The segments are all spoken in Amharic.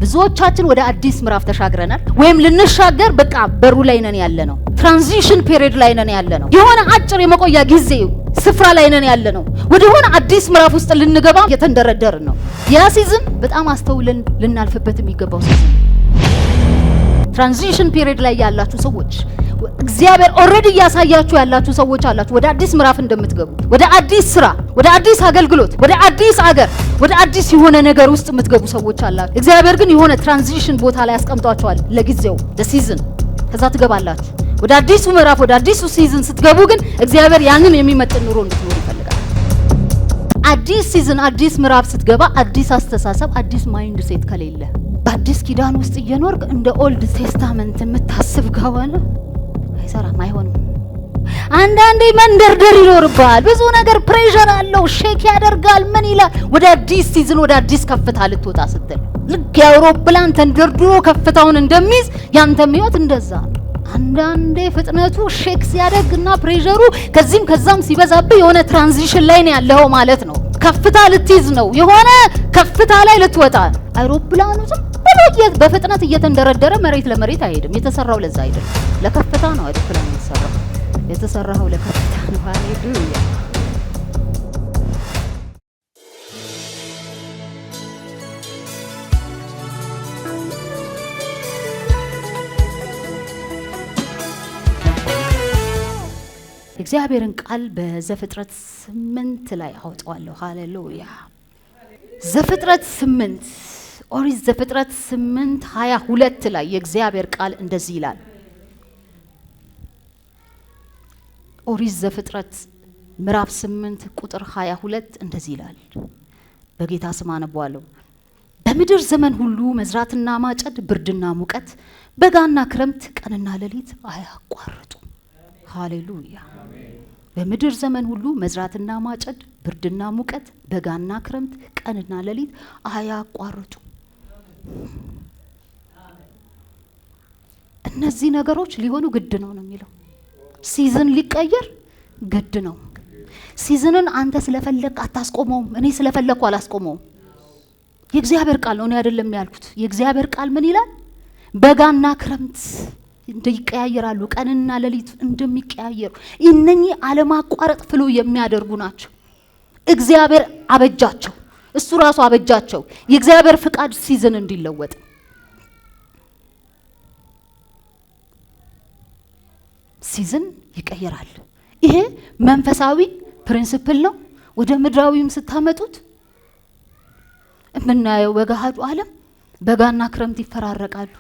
ብዙዎቻችን ወደ አዲስ ምዕራፍ ተሻግረናል ወይም ልንሻገር በቃ በሩ ላይ ነን ያለነው። ትራንዚሽን ፔሪድ ላይ ነን ያለነው። የሆነ አጭር የመቆያ ጊዜ ስፍራ ላይ ነን ያለነው። ወደ ሆነ አዲስ ምዕራፍ ውስጥ ልንገባ እየተንደረደርን ነው። ያ ሲዝን በጣም አስተውለን ልናልፍበት የሚገባው ሲዝን። ትራንዚሽን ፔሪድ ላይ ያላችሁ ሰዎች እግዚአብሔር ኦልሬዲ ያሳያችሁ ያላችሁ ሰዎች አላችሁ። ወደ አዲስ ምዕራፍ እንደምትገቡ፣ ወደ አዲስ ስራ፣ ወደ አዲስ አገልግሎት፣ ወደ አዲስ አገር፣ ወደ አዲስ የሆነ ነገር ውስጥ የምትገቡ ሰዎች አላችሁ። እግዚአብሔር ግን የሆነ ትራንዚሽን ቦታ ላይ ያስቀምጧቸዋል ለጊዜው ለሲዝን። ከዛ ትገባላችሁ ወደ አዲሱ ምዕራፍ፣ ወደ አዲሱ ሲዝን። ስትገቡ ግን እግዚአብሔር ያንን የሚመጥን ኑሮ እንድትኖሩ ይፈልጋል። አዲስ ሲዝን፣ አዲስ ምዕራፍ ስትገባ አዲስ አስተሳሰብ፣ አዲስ ማይንድ ሴት ከሌለ በአዲስ ኪዳን ውስጥ እየኖርክ እንደ ኦልድ ቴስታመንት የምታስብ ከሆነ አይሰራም፣ አይሆንም። አንዳንዴ መንደርደር ይኖርብሃል። ብዙ ነገር ፕሬሸር አለው፣ ሼክ ያደርጋል። ምን ይላል? ወደ አዲስ ሲዝን፣ ወደ አዲስ ከፍታ ልትወጣ ስትል ልክ የአውሮፕላን ተንደርድሮ ከፍታውን እንደሚይዝ ያንተም ህይወት እንደዛ ነው። አንዳንዴ ፍጥነቱ ሼክ ሲያደርግና ፕሬሸሩ ከዚህም ከዛም ሲበዛብህ የሆነ ትራንዚሽን ላይ ነው ያለው ማለት ነው። ከፍታ ልትይዝ ነው፣ የሆነ ከፍታ ላይ ልትወጣ። አውሮፕላኑ ዝም ብሎ በፍጥነት እየተንደረደረ መሬት ለመሬት አይሄድም። የተሰራው ለዛ አይደለም፣ ለከፍታ ነው። አውሮፕላኑ የተሰራው ለከፍታ ነው። ሃሌሉያ። እግዚአብሔርን ቃል በዘፍጥረት 8 ላይ አውጣዋለሁ። ሃሌሉያ። ዘፍጥረት 8 ኦሪት ዘፍጥረት 8:22 ላይ የእግዚአብሔር ቃል እንደዚህ ይላል። ኦሪት ዘፍጥረት ምዕራፍ 8 ቁጥር 22 እንደዚህ ይላል። በጌታ ስም አነባዋለሁ። በምድር ዘመን ሁሉ መዝራትና ማጨድ፣ ብርድና ሙቀት፣ በጋና ክረምት፣ ቀንና ሌሊት አያቋርጡ። ሃሌሉያ። በምድር ዘመን ሁሉ መዝራትና ማጨድ፣ ብርድና ሙቀት፣ በጋና ክረምት፣ ቀንና ሌሊት አያቋርጡ። እነዚህ ነገሮች ሊሆኑ ግድ ነው የሚለው። ሲዝን ሊቀየር ግድ ነው። ሲዝንን አንተ ስለፈለክ አታስቆመውም። እኔ ስለፈለኩ አላስቆመውም። የእግዚአብሔር ቃል ነው፣ እኔ አይደለም ያልኩት። የእግዚአብሔር ቃል ምን ይላል? በጋና ክረምት እንደሚቀያየራሉ፣ ቀንና ሌሊት እንደሚቀያየሩ፣ እነኚህ አለማቋረጥ ፍሎ የሚያደርጉ ናቸው። እግዚአብሔር አበጃቸው፣ እሱ ራሱ አበጃቸው። የእግዚአብሔር ፍቃድ ሲዝን እንዲለወጥ። ሲዝን ይቀየራል። ይሄ መንፈሳዊ ፕሪንሲፕል ነው። ወደ ምድራዊም ስታመጡት የምናየው በገሃዱ ዓለም በጋና ክረምት ይፈራረቃሉ።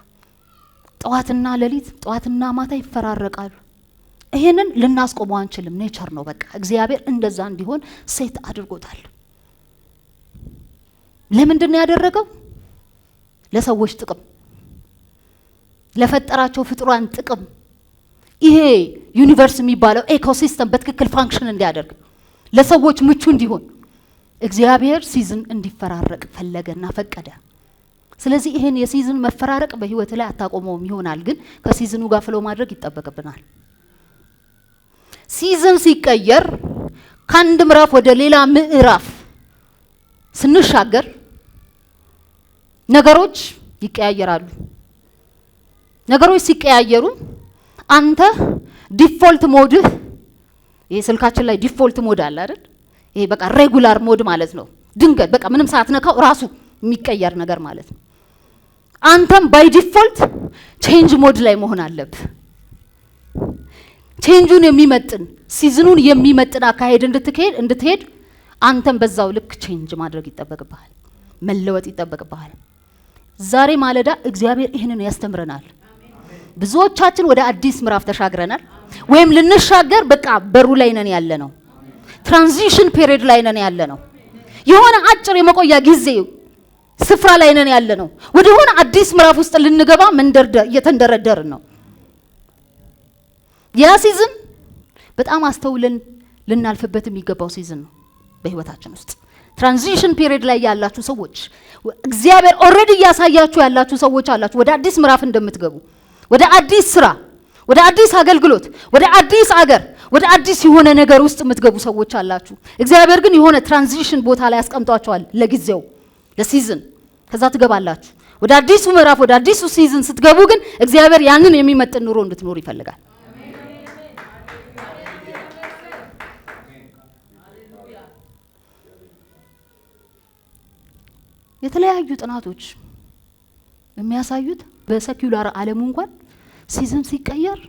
ጠዋትና ሌሊት፣ ጠዋትና ማታ ይፈራረቃሉ። ይሄንን ልናስቆመው አንችልም። ኔቸር ነው። በቃ እግዚአብሔር እንደዛ እንዲሆን ሴት አድርጎታል። ለምንድን ነው ያደረገው? ለሰዎች ጥቅም፣ ለፈጠራቸው ፍጥሯን ጥቅም። ይሄ ዩኒቨርስ የሚባለው ኢኮሲስተም በትክክል ፋንክሽን እንዲያደርግ፣ ለሰዎች ምቹ እንዲሆን እግዚአብሔር ሲዝን እንዲፈራረቅ ፈለገና ፈቀደ። ስለዚህ ይሄን የሲዝን መፈራረቅ በህይወት ላይ አታቆመውም ይሆናል፣ ግን ከሲዝኑ ጋር ፍሎ ማድረግ ይጠበቅብናል። ሲዝን ሲቀየር ከአንድ ምዕራፍ ወደ ሌላ ምዕራፍ ስንሻገር ነገሮች ይቀያየራሉ። ነገሮች ሲቀያየሩ አንተ ዲፎልት ሞድህ፣ ይሄ ስልካችን ላይ ዲፎልት ሞድ አለ አይደል? ይሄ በቃ ሬጉላር ሞድ ማለት ነው። ድንገት በቃ ምንም ሳትነካው ራሱ የሚቀየር ነገር ማለት ነው። አንተም ባይ ዲፎልት ቼንጅ ሞድ ላይ መሆን አለብህ። ቼንጁን የሚመጥን ሲዝኑን የሚመጥን አካሄድ እንድትሄድ አንተም በዛው ልክ ቼንጅ ማድረግ ይጠበቅብሃል፣ መለወጥ ይጠበቅብሃል። ዛሬ ማለዳ እግዚአብሔር ይህንን ያስተምረናል። ብዙዎቻችን ወደ አዲስ ምዕራፍ ተሻግረናል ወይም ልንሻገር በቃ በሩ ላይ ነን ያለነው። ትራንዚሽን ፔሪድ ላይ ነን ያለነው። የሆነ አጭር የመቆያ ጊዜ ስፍራ ላይ ነን ያለነው። ወደ ሆነ አዲስ ምዕራፍ ውስጥ ልንገባ እየተንደረደርን ነው። ያ ሲዝን በጣም አስተውለን ልናልፍበት የሚገባው ሲዝን ነው በህይወታችን ውስጥ። ትራንዚሽን ፔሪድ ላይ ያላችሁ ሰዎች እግዚአብሔር ኦልሬዲ ያሳያችሁ ያላችሁ ሰዎች አላችሁ። ወደ አዲስ ምዕራፍ እንደምትገቡ፣ ወደ አዲስ ስራ፣ ወደ አዲስ አገልግሎት፣ ወደ አዲስ አገር፣ ወደ አዲስ የሆነ ነገር ውስጥ የምትገቡ ሰዎች አላችሁ። እግዚአብሔር ግን የሆነ ትራንዚሽን ቦታ ላይ ያስቀምጧቸዋል ለጊዜው ለሲዝን። ከዛ ትገባላችሁ ወደ አዲሱ ምዕራፍ ወደ አዲሱ ሲዝን ስትገቡ ግን እግዚአብሔር ያንን የሚመጥን ኑሮ እንድትኖር ይፈልጋል። የተለያዩ ጥናቶች የሚያሳዩት በሰኩላር ዓለም እንኳን ሲዝን ሲቀየር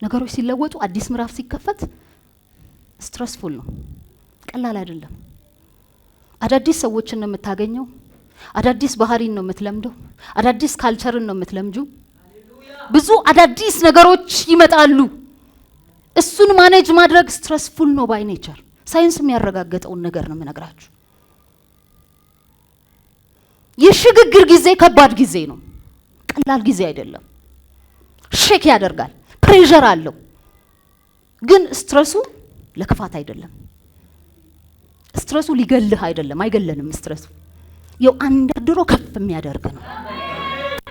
ነገሮች ሲለወጡ አዲስ ምዕራፍ ሲከፈት ስትረስፉል ነው፣ ቀላል አይደለም። አዳዲስ ሰዎችን ነው የምታገኘው፣ አዳዲስ ባህሪን ነው የምትለምደው፣ አዳዲስ ካልቸርን ነው የምትለምጁ። ብዙ አዳዲስ ነገሮች ይመጣሉ። እሱን ማኔጅ ማድረግ ስትረስፉል ነው ባይ ኔቸር። ሳይንስ የሚያረጋግጠውን ነገር ነው የምነግራችሁ። የሽግግር ጊዜ ከባድ ጊዜ ነው፣ ቀላል ጊዜ አይደለም። ሼክ ያደርጋል፣ ፕሬሸር አለው። ግን ስትረሱ ለክፋት አይደለም። ስትረሱ ሊገልህ አይደለም፣ አይገለንም። ስትረሱ ያው አንደርድሮ ከፍ የሚያደርግ ነው።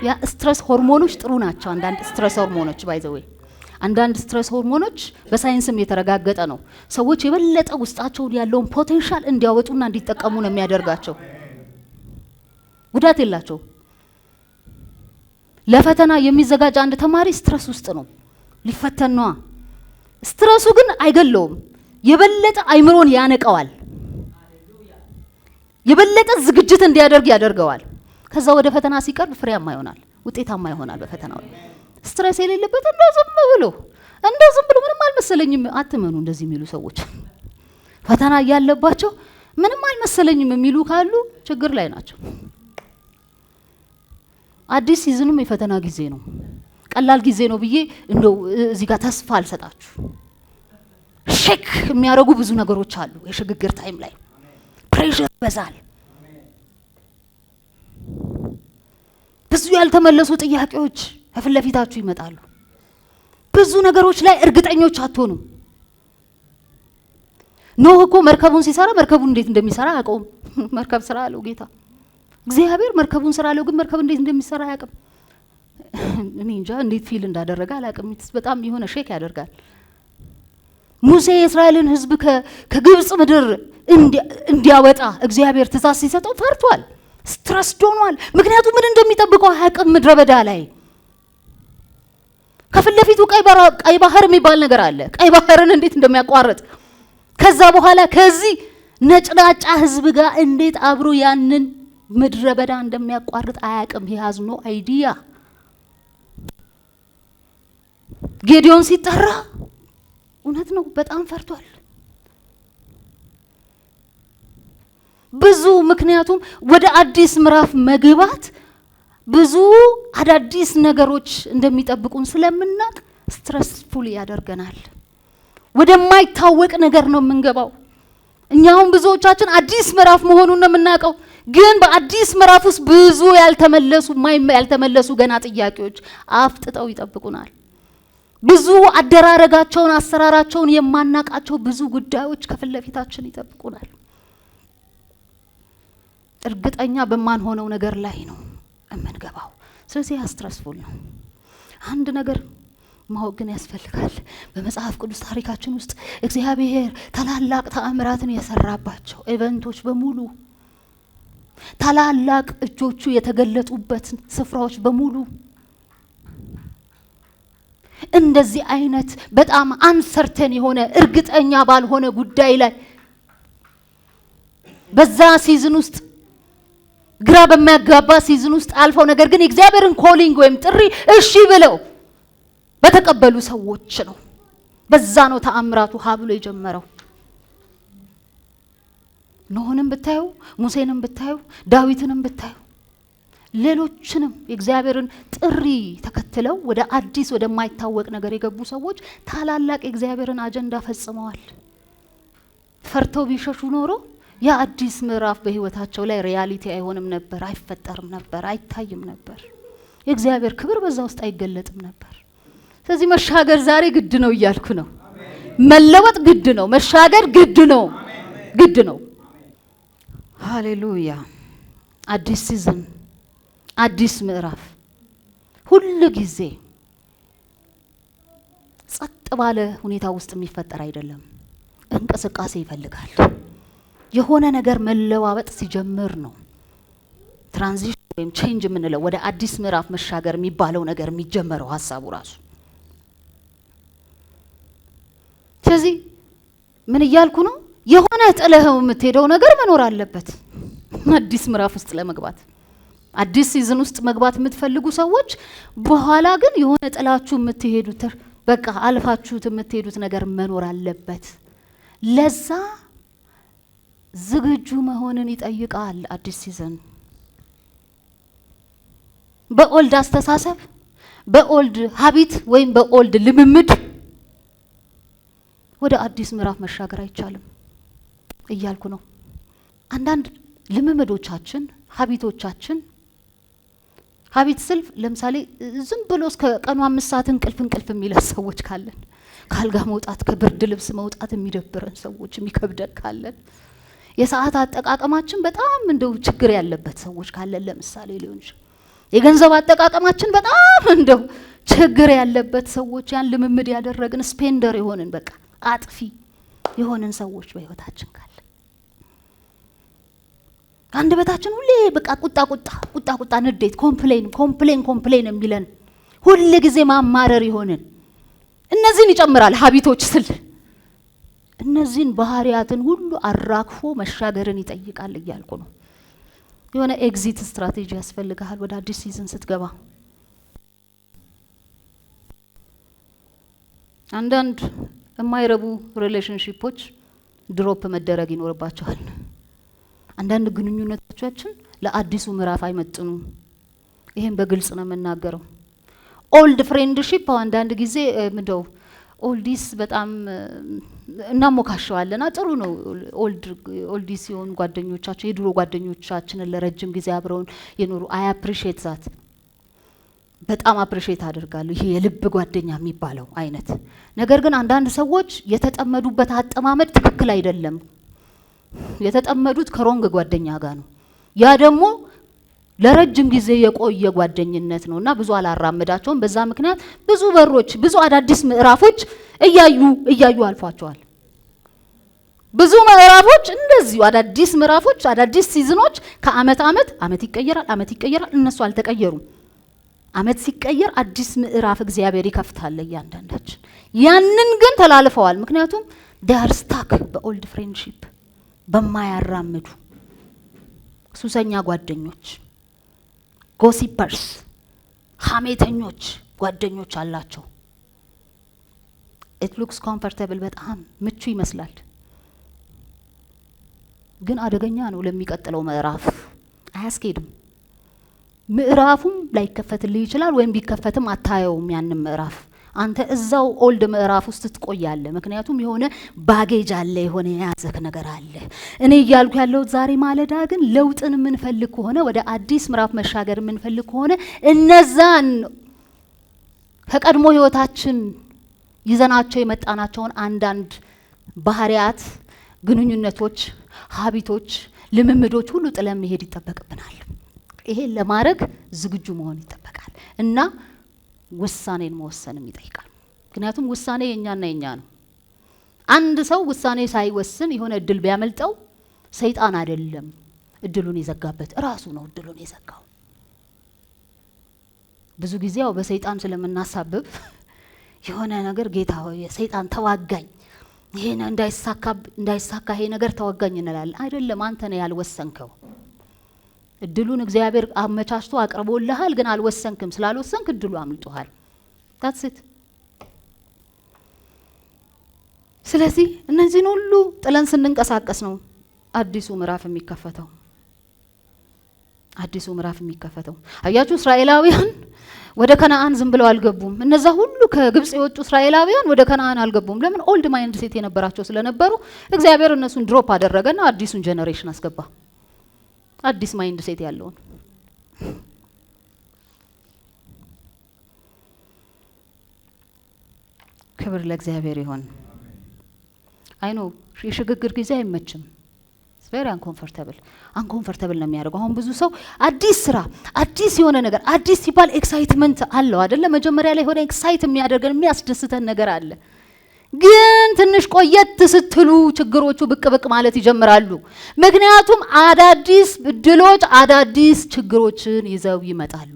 ያ ስትረስ ሆርሞኖች ጥሩ ናቸው። አንዳንድ ስትረስ ሆርሞኖች ባይ ዘ ዌይ አንዳንድ ስትረስ ሆርሞኖች በሳይንስም የተረጋገጠ ነው። ሰዎች የበለጠ ውስጣቸው ያለውን ፖቴንሻል እንዲያወጡና እንዲጠቀሙ ነው የሚያደርጋቸው። ጉዳት የላቸው። ለፈተና የሚዘጋጅ አንድ ተማሪ ስትረስ ውስጥ ነው፣ ሊፈተን ነው። ስትረሱ ግን አይገለውም፣ የበለጠ አይምሮን ያነቀዋል፣ የበለጠ ዝግጅት እንዲያደርግ ያደርገዋል። ከዛ ወደ ፈተና ሲቀርብ ፍሬያማ ይሆናል፣ ውጤታማ ይሆናል። በፈተናው ስትረስ የሌለበት እንደው ዝም ብሎ ምንም አልመሰለኝም አትመኑ። እንደዚህ የሚሉ ሰዎች ፈተና ያለባቸው ምንም አልመሰለኝም የሚሉ ካሉ ችግር ላይ ናቸው። አዲስ ሲዝንም የፈተና ጊዜ ነው፣ ቀላል ጊዜ ነው ብዬ እንደው እዚህ ጋር ተስፋ አልሰጣችሁ። ሼክ የሚያደርጉ ብዙ ነገሮች አሉ። የሽግግር ታይም ላይ ፕሬሸር ይበዛል። ብዙ ያልተመለሱ ጥያቄዎች ከፊት ለፊታችሁ ይመጣሉ። ብዙ ነገሮች ላይ እርግጠኞች አትሆኑም። ኖህ እኮ መርከቡን ሲሰራ መርከቡን እንዴት እንደሚሰራ አያውቀውም። መርከብ ስራ አለው ጌታ እግዚአብሔር፣ መርከቡን ስራ አለው፣ ግን መርከብ እንዴት እንደሚሰራ አያውቅም። እኔ እንጃ እንዴት ፊል እንዳደረገ አላውቅም። በጣም የሆነ ሼክ ያደርጋል። ሙሴ የእስራኤልን ሕዝብ ከግብጽ ምድር እንዲያወጣ እግዚአብሔር ትእዛዝ ሲሰጠው ፈርቷል፣ ስትረስድ ሆኗል። ምክንያቱም ምን እንደሚጠብቀው አያውቅም። ምድረ በዳ ላይ ከፊት ለፊቱ ቀይ ባህር የሚባል ነገር አለ። ቀይ ባህርን እንዴት እንደሚያቋርጥ ከዛ በኋላ ከዚህ ነጭናጫ ሕዝብ ጋር እንዴት አብሮ ያንን ምድረ በዳ እንደሚያቋርጥ አያውቅም። he has no idea። ጌዲዮን ሲጠራ እውነት ነው በጣም ፈርቷል። ብዙ ምክንያቱም ወደ አዲስ ምዕራፍ መግባት ብዙ አዳዲስ ነገሮች እንደሚጠብቁን ስለምናቅ ስትረስፉል ያደርገናል። ወደማይታወቅ ነገር ነው የምንገባው። እኛውን ብዙዎቻችን አዲስ ምዕራፍ መሆኑን ነው የምናውቀው፣ ግን በአዲስ ምዕራፍ ውስጥ ብዙ ያልተመለሱ ገና ጥያቄዎች አፍጥጠው ይጠብቁናል። ብዙ አደራረጋቸውን አሰራራቸውን የማናቃቸው ብዙ ጉዳዮች ከፊት ለፊታችን ይጠብቁናል። እርግጠኛ በማንሆነው ነገር ላይ ነው የምንገባው። ስለዚህ ስትረስፉል ነው። አንድ ነገር ማወቅ ግን ያስፈልጋል። በመጽሐፍ ቅዱስ ታሪካችን ውስጥ እግዚአብሔር ታላላቅ ተአምራትን የሰራባቸው ኢቨንቶች በሙሉ፣ ታላላቅ እጆቹ የተገለጡበት ስፍራዎች በሙሉ እንደዚህ አይነት በጣም አንሰርተን የሆነ እርግጠኛ ባልሆነ ጉዳይ ላይ በዛ ሲዝን ውስጥ ግራ በሚያጋባ ሲዝን ውስጥ አልፈው ነገር ግን እግዚአብሔርን ኮሊንግ ወይም ጥሪ እሺ ብለው በተቀበሉ ሰዎች ነው። በዛ ነው ተአምራቱ ሀብሎ የጀመረው። ኖህንም ብታዩ፣ ሙሴንም ብታዩ፣ ዳዊትንም ብታዩ፣ ሌሎችንም የእግዚአብሔርን ጥሪ ተከትለው ወደ አዲስ ወደማይታወቅ ነገር የገቡ ሰዎች ታላላቅ የእግዚአብሔርን አጀንዳ ፈጽመዋል። ፈርተው ቢሸሹ ኖሮ ያ አዲስ ምዕራፍ በህይወታቸው ላይ ሪያሊቲ አይሆንም ነበር፣ አይፈጠርም ነበር፣ አይታይም ነበር። የእግዚአብሔር ክብር በዛ ውስጥ አይገለጥም ነበር። ስለዚህ መሻገር ዛሬ ግድ ነው እያልኩ ነው። መለወጥ ግድ ነው፣ መሻገር ግድ ነው፣ ግድ ነው። ሃሌሉያ። አዲስ ሲዝን፣ አዲስ ምዕራፍ ሁሉ ጊዜ ጸጥ ባለ ሁኔታ ውስጥ የሚፈጠር አይደለም። እንቅስቃሴ ይፈልጋል። የሆነ ነገር መለዋወጥ ሲጀምር ነው ትራንዚሽን ወይም ቼንጅ የምንለው ወደ አዲስ ምዕራፍ መሻገር የሚባለው ነገር የሚጀመረው ሐሳቡ ራሱ። ስለዚህ ምን እያልኩ ነው? የሆነ ጥለኸው የምትሄደው ነገር መኖር አለበት አዲስ ምዕራፍ ውስጥ ለመግባት። አዲስ ሲዝን ውስጥ መግባት የምትፈልጉ ሰዎች በኋላ ግን የሆነ ጥላችሁ የምትሄዱት በቃ አልፋችሁት የምትሄዱት ነገር መኖር አለበት። ለዛ ዝግጁ መሆንን ይጠይቃል አዲስ ሲዝን። በኦልድ አስተሳሰብ፣ በኦልድ ሀቢት ወይም በኦልድ ልምምድ ወደ አዲስ ምዕራፍ መሻገር አይቻልም እያልኩ ነው። አንዳንድ ልምምዶቻችን፣ ሀቢቶቻችን ሀቢት ስልፍ ለምሳሌ ዝም ብሎ እስከ ቀኑ 5 ሰዓት እንቅልፍ የሚለን ሰዎች ካለን፣ ካልጋ መውጣት ከብርድ ልብስ መውጣት የሚደብረን ሰዎች የሚከብደን ካለን፣ የሰዓት አጠቃቀማችን በጣም እንደው ችግር ያለበት ሰዎች ካለን ለምሳሌ ሊሆን ይችላል። የገንዘብ አጠቃቀማችን በጣም እንደው ችግር ያለበት ሰዎች፣ ያን ልምምድ ያደረግን ስፔንደር የሆንን በቃ አጥፊ የሆንን ሰዎች በህይወታችን ካለ፣ አንደበታችን ሁሌ በቃ ቁጣ ንዴት፣ ኮምፕሌን የሚለን ሁሉ ጊዜ ማማረር የሆንን፣ እነዚህን ይጨምራል ሀቢቶች ስል እነዚህን ባህሪያትን ሁሉ አራክፎ መሻገርን ይጠይቃል እያልኩ ነው። የሆነ ኤግዚት ስትራቴጂ ያስፈልጋል ወደ አዲስ ሲዝን ስትገባ። አንዳንድ የማይረቡ ሪሌሽንሺፖች ድሮፕ መደረግ ይኖርባቸዋል። አንዳንድ ግንኙነቶቻችን ለአዲሱ ምዕራፍ አይመጥኑም። ይሄን በግልጽ ነው የምናገረው። ኦልድ ፍሬንድሺፕ አንዳንድ ጊዜ ምንድነው ኦልዲስ በጣም እናሞካሸዋለና ጥሩ ነው። ኦልዲስ ሲሆን ጓደኞቻችን፣ የድሮ ጓደኞቻችንን ለረጅም ጊዜ አብረውን የኖሩ አይ አፕሪሺየት ዛት በጣም አፕሪሺየት አደርጋለሁ። ይሄ የልብ ጓደኛ የሚባለው አይነት ነገር ግን አንዳንድ ሰዎች የተጠመዱበት አጠማመድ ትክክል አይደለም። የተጠመዱት ከሮንግ ጓደኛ ጋር ነው። ያ ደግሞ ለረጅም ጊዜ የቆየ ጓደኝነት ነውና ብዙ አላራመዳቸውም። በዛ ምክንያት ብዙ በሮች፣ ብዙ አዳዲስ ምዕራፎች እያዩ አልፏቸዋል። ብዙ ምዕራፎች እንደዚሁ አዳዲስ ምዕራፎች፣ አዳዲስ ሲዝኖች ከአመት ይቀየራል። እነሱ አልተቀየሩም። አመት ሲቀየር አዲስ ምዕራፍ እግዚአብሔር ይከፍታል እያንዳንዳችን። ያንን ግን ተላልፈዋል። ምክንያቱም ዴር ስታክ በኦልድ ፍሬንድሺፕ፣ በማያራምዱ ሱሰኛ ጓደኞች፣ ጎሲፐርስ፣ ሀሜተኞች ጓደኞች አላቸው። ኢት ሉክስ ኮምፎርታብል፣ በጣም ምቹ ይመስላል፣ ግን አደገኛ ነው። ለሚቀጥለው ምዕራፍ አያስኬድም። ምዕራፉም ላይከፈትልህ ይችላል፣ ወይም ቢከፈትም አታየውም ያንን ምዕራፍ። አንተ እዛው ኦልድ ምዕራፍ ውስጥ ትቆያለህ። ምክንያቱም የሆነ ባጌጅ አለ፣ የሆነ የያዘህ ነገር አለ። እኔ እያልኩ ያለሁት ዛሬ ማለዳ ግን ለውጥን የምንፈልግ ከሆነ፣ ወደ አዲስ ምዕራፍ መሻገር የምንፈልግ ከሆነ እነዛን ከቀድሞ ህይወታችን ይዘናቸው የመጣናቸውን አንዳንድ ባህሪያት፣ ግንኙነቶች፣ ሀቢቶች፣ ልምምዶች ሁሉ ጥለን መሄድ ይጠበቅብናል። ይሄን ለማድረግ ዝግጁ መሆን ይጠበቃል እና ውሳኔን መወሰንም ይጠይቃል። ምክንያቱም ውሳኔ የኛና የኛ ነው። አንድ ሰው ውሳኔ ሳይወስን የሆነ እድል ቢያመልጠው ሰይጣን አይደለም እድሉን የዘጋበት፣ ራሱ ነው እድሉን የዘጋው። ብዙ ጊዜ ያው በሰይጣን ስለምናሳብብ የሆነ ነገር ጌታ ሆይ ሰይጣን ተዋጋኝ፣ ይሄን እንዳይሳካ ይሄ ነገር ተዋጋኝ እንላለን። አይደለም፣ አንተ ነህ ያልወሰንከው። እድሉን እግዚአብሔር አመቻችቶ አቅርቦልሃል፣ ግን አልወሰንክም። ስላልወሰንክ እድሉ አምልጦሃል። ታትስ ኢት። ስለዚህ እነዚህን ሁሉ ጥለን ስንንቀሳቀስ ነው አዲሱ ምዕራፍ የሚከፈተው። አያችሁ፣ እስራኤላውያን ወደ ከነአን ዝም ብለው አልገቡም። እነዛ ሁሉ ከግብጽ የወጡ እስራኤላውያን ወደ ከነአን አልገቡም። ለምን? ኦልድ ማይንድ ሴት የነበራቸው ስለነበሩ እግዚአብሔር እነሱን ድሮፕ አደረገና አዲሱን ጄኔሬሽን አስገባ። አዲስ ማይንድ ሴት ያለውን። ክብር ለእግዚአብሔር ይሁን። አይኖ የሽግግር ጊዜ አይመችም። ቬሪ አንኮምፎርታብል ነው የሚያደርገው። አሁን ብዙ ሰው አዲስ ስራ፣ አዲስ የሆነ ነገር፣ አዲስ ሲባል ኤክሳይትመንት አለው አይደለ? መጀመሪያ ላይ ሆነ ኤክሳይት የሚያደርገን የሚያስደስተን ነገር አለ። ግን ትንሽ ቆየት ስትሉ ችግሮቹ ብቅ ብቅ ማለት ይጀምራሉ። ምክንያቱም አዳዲስ እድሎች አዳዲስ ችግሮችን ይዘው ይመጣሉ።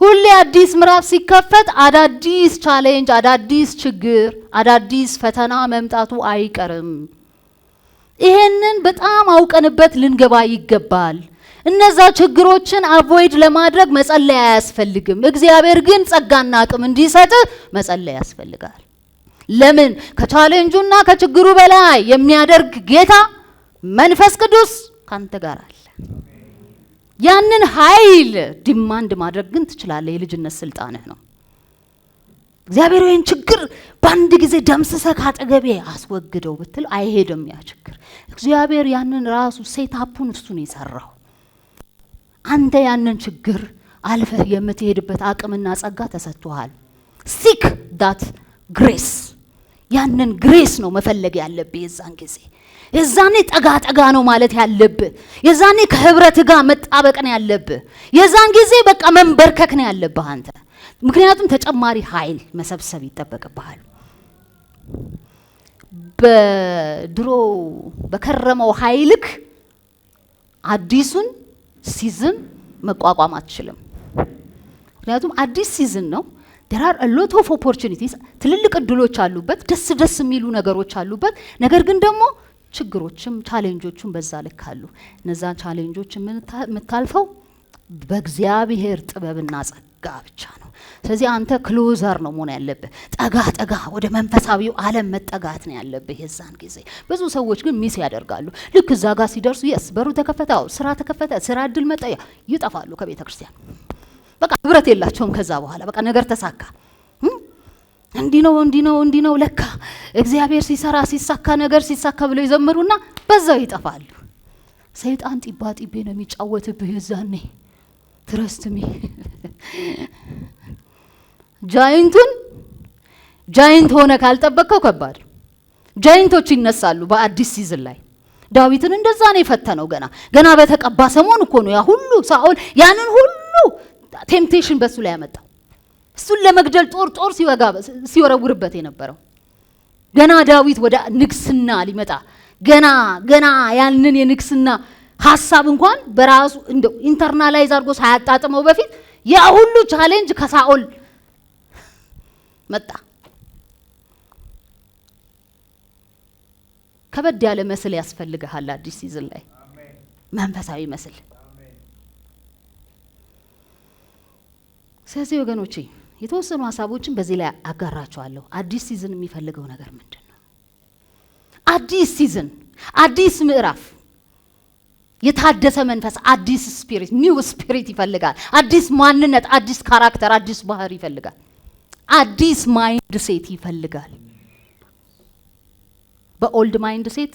ሁሌ አዲስ ምዕራፍ ሲከፈት አዳዲስ ቻሌንጅ፣ አዳዲስ ችግር፣ አዳዲስ ፈተና መምጣቱ አይቀርም። ይሄንን በጣም አውቀንበት ልንገባ ይገባል። እነዛ ችግሮችን አቮይድ ለማድረግ መጸለይ አያስፈልግም። እግዚአብሔር ግን ጸጋና አቅም እንዲሰጥ መጸለይ ያስፈልጋል። ለምን? ከቻሌንጁና ከችግሩ በላይ የሚያደርግ ጌታ መንፈስ ቅዱስ ካንተ ጋር አለ። ያንን ኃይል ዲማንድ ማድረግ ግን ትችላለህ። የልጅነት ስልጣንህ ነው። እግዚአብሔር ይህን ችግር በአንድ ጊዜ ደምስሰህ ካጠገቤ አስወግደው ብትል አይሄድም ያ ችግር። እግዚአብሔር ያንን ራሱ ሴታፑን እሱን የሰራው። አንተ ያንን ችግር አልፈህ የምትሄድበት አቅምና ጸጋ ተሰጥቷል። ሲክ ዳት ግሬስ፣ ያንን ግሬስ ነው መፈለግ ያለብህ። የዛን ጊዜ የዛኔ ጠጋ ጠጋ ነው ማለት ያለብህ። የዛኔ ከህብረት ጋር መጣበቅ ነው ያለብህ። የዛን ጊዜ በቃ መንበርከክ ነው ያለብህ አንተ። ምክንያቱም ተጨማሪ ኃይል መሰብሰብ ይጠበቅብሃል። በድሮ በከረመው ኃይልክ አዲሱን ሲዝን መቋቋም አትችልም። ምክንያቱም አዲስ ሲዝን ነው። there are a lot of opportunities፣ ትልልቅ እድሎች አሉበት፣ ደስ ደስ የሚሉ ነገሮች አሉበት። ነገር ግን ደግሞ ችግሮችም ቻሌንጆችም በዛ ልክ አሉ። እነዛን ቻሌንጆች የምታልፈው በእግዚአብሔር ጥበብና ጸጋ ብቻ ነው። ስለዚህ አንተ ክሎዘር ነው መሆን ያለብህ። ጠጋ ጠጋ ወደ መንፈሳዊው ዓለም መጠጋት ነው ያለብህ። የዛን ጊዜ ብዙ ሰዎች ግን ሚስ ያደርጋሉ። ልክ እዛ ጋር ሲደርሱ የስ በሩ ተከፈተ፣ ስራ ተከፈተ፣ ስራ እድል መጣ፣ ይጠፋሉ ከቤተ ክርስቲያን። በቃ ህብረት የላቸውም ከዛ በኋላ። በቃ ነገር ተሳካ፣ እንዲህ ነው ለካ እግዚአብሔር ሲሰራ ሲሳካ ነገር ሲሳካ ብለው ይዘምሩና በዛው ይጠፋሉ። ሰይጣን ጢባ ጢቤ ነው የሚጫወትብህ የዛኔ። ትረስት ሚ ጃይንት ሆነ ካልጠበቀው ከባድ። ጃይንቶች ይነሳሉ በአዲስ ሲዝን ላይ። ዳዊትን እንደዛ ነው የፈተነው። ገና በተቀባ ሰሞን እኮ ነው ያ ሁሉ ሳኦል ያንን ሁሉ ቴምፕቴሽን በሱ ላይ ያመጣው። እሱን ለመግደል ጦር ሲወረውርበት የነበረው። ገና ዳዊት ወደ ንግስና ሊመጣ ገና ያንን የንግስና ሐሳብ እንኳን በራሱ እንደው ኢንተርናላይዝ አድርጎ ሳያጣጥመው በፊት ያ ሁሉ ቻሌንጅ ከሳኦል መጣ። ከበድ ያለ መስል ያስፈልግሃል አዲስ ሲዝን ላይ፣ መንፈሳዊ መስል። ስለዚህ ወገኖቼ የተወሰኑ ሀሳቦችን በዚህ ላይ አጋራቸዋለሁ። አዲስ ሲዝን የሚፈልገው ነገር ምንድን ነው? አዲስ ሲዝን፣ አዲስ ምዕራፍ፣ የታደሰ መንፈስ፣ አዲስ ስፒሪት፣ ኒው ስፒሪት ይፈልጋል። አዲስ ማንነት፣ አዲስ ካራክተር፣ አዲስ ባህሪ ይፈልጋል። አዲስ ማይንድ ሴት ይፈልጋል። በኦልድ ማይንድ ሴት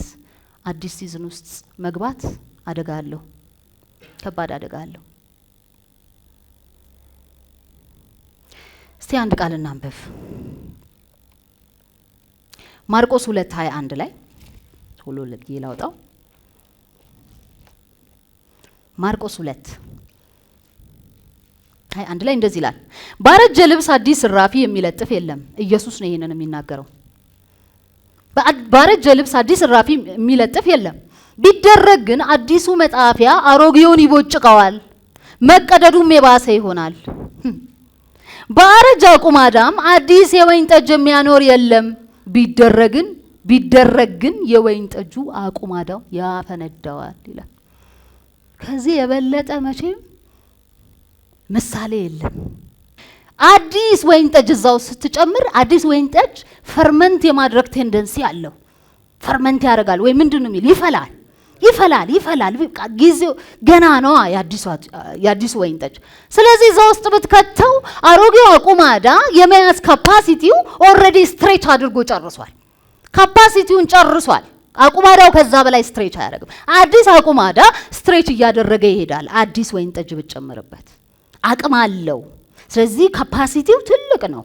አዲስ ሲዝን ውስጥ መግባት አደጋ አለው፣ ከባድ አደጋ አለው። እስቲ አንድ ቃል እናንብብ። ማርቆስ 2:21 ላይ ቶሎ ላውጣው። ማርቆስ 2:21 ላይ እንደዚህ ይላል፣ ባረጀ ልብስ አዲስ እራፊ የሚለጥፍ የለም። ኢየሱስ ነው ይሄንን የሚናገረው። ባረጀ ልብስ አዲስ እራፊ የሚለጥፍ የለም። ቢደረግ ግን አዲሱ መጣፊያ አሮጌውን ይቦጭቀዋል፣ መቀደዱም የባሰ ይሆናል። ባረጀ ቁማዳም አዲስ የወይን ጠጅ የሚያኖር የለም። ቢደረግ ግን የወይን ጠጁ አቁማዳው ያፈነዳዋል ይላል። ከዚህ የበለጠ መቼም ምሳሌ የለም። አዲስ ወይን ጠጅ እዛው ስትጨምር አዲስ ወይን ጠጅ ፈርመንት የማድረግ ቴንደንሲ አለው። ፈርመንት ያደርጋል ወይ ምንድነው የሚል ይፈላል። ጊዜው ገና ነው የአዲሱ ወይን ጠጅ። ስለዚህ እዛ ውስጥ ብትከተው አሮጌው አቁማዳ የመያዝ ካፓሲቲው ኦልሬዲ ስትሬች አድርጎ ጨርሷል። ካፓሲቲውን ጨርሷል። አቁማዳው ከዛ በላይ ስትሬች አያደርግም። አዲስ አቁማዳ ስትሬች እያደረገ ይሄዳል። አዲስ ወይን ጠጅ ብትጨምርበት አቅም አለው። ስለዚህ ካፓሲቲው ትልቅ ነው።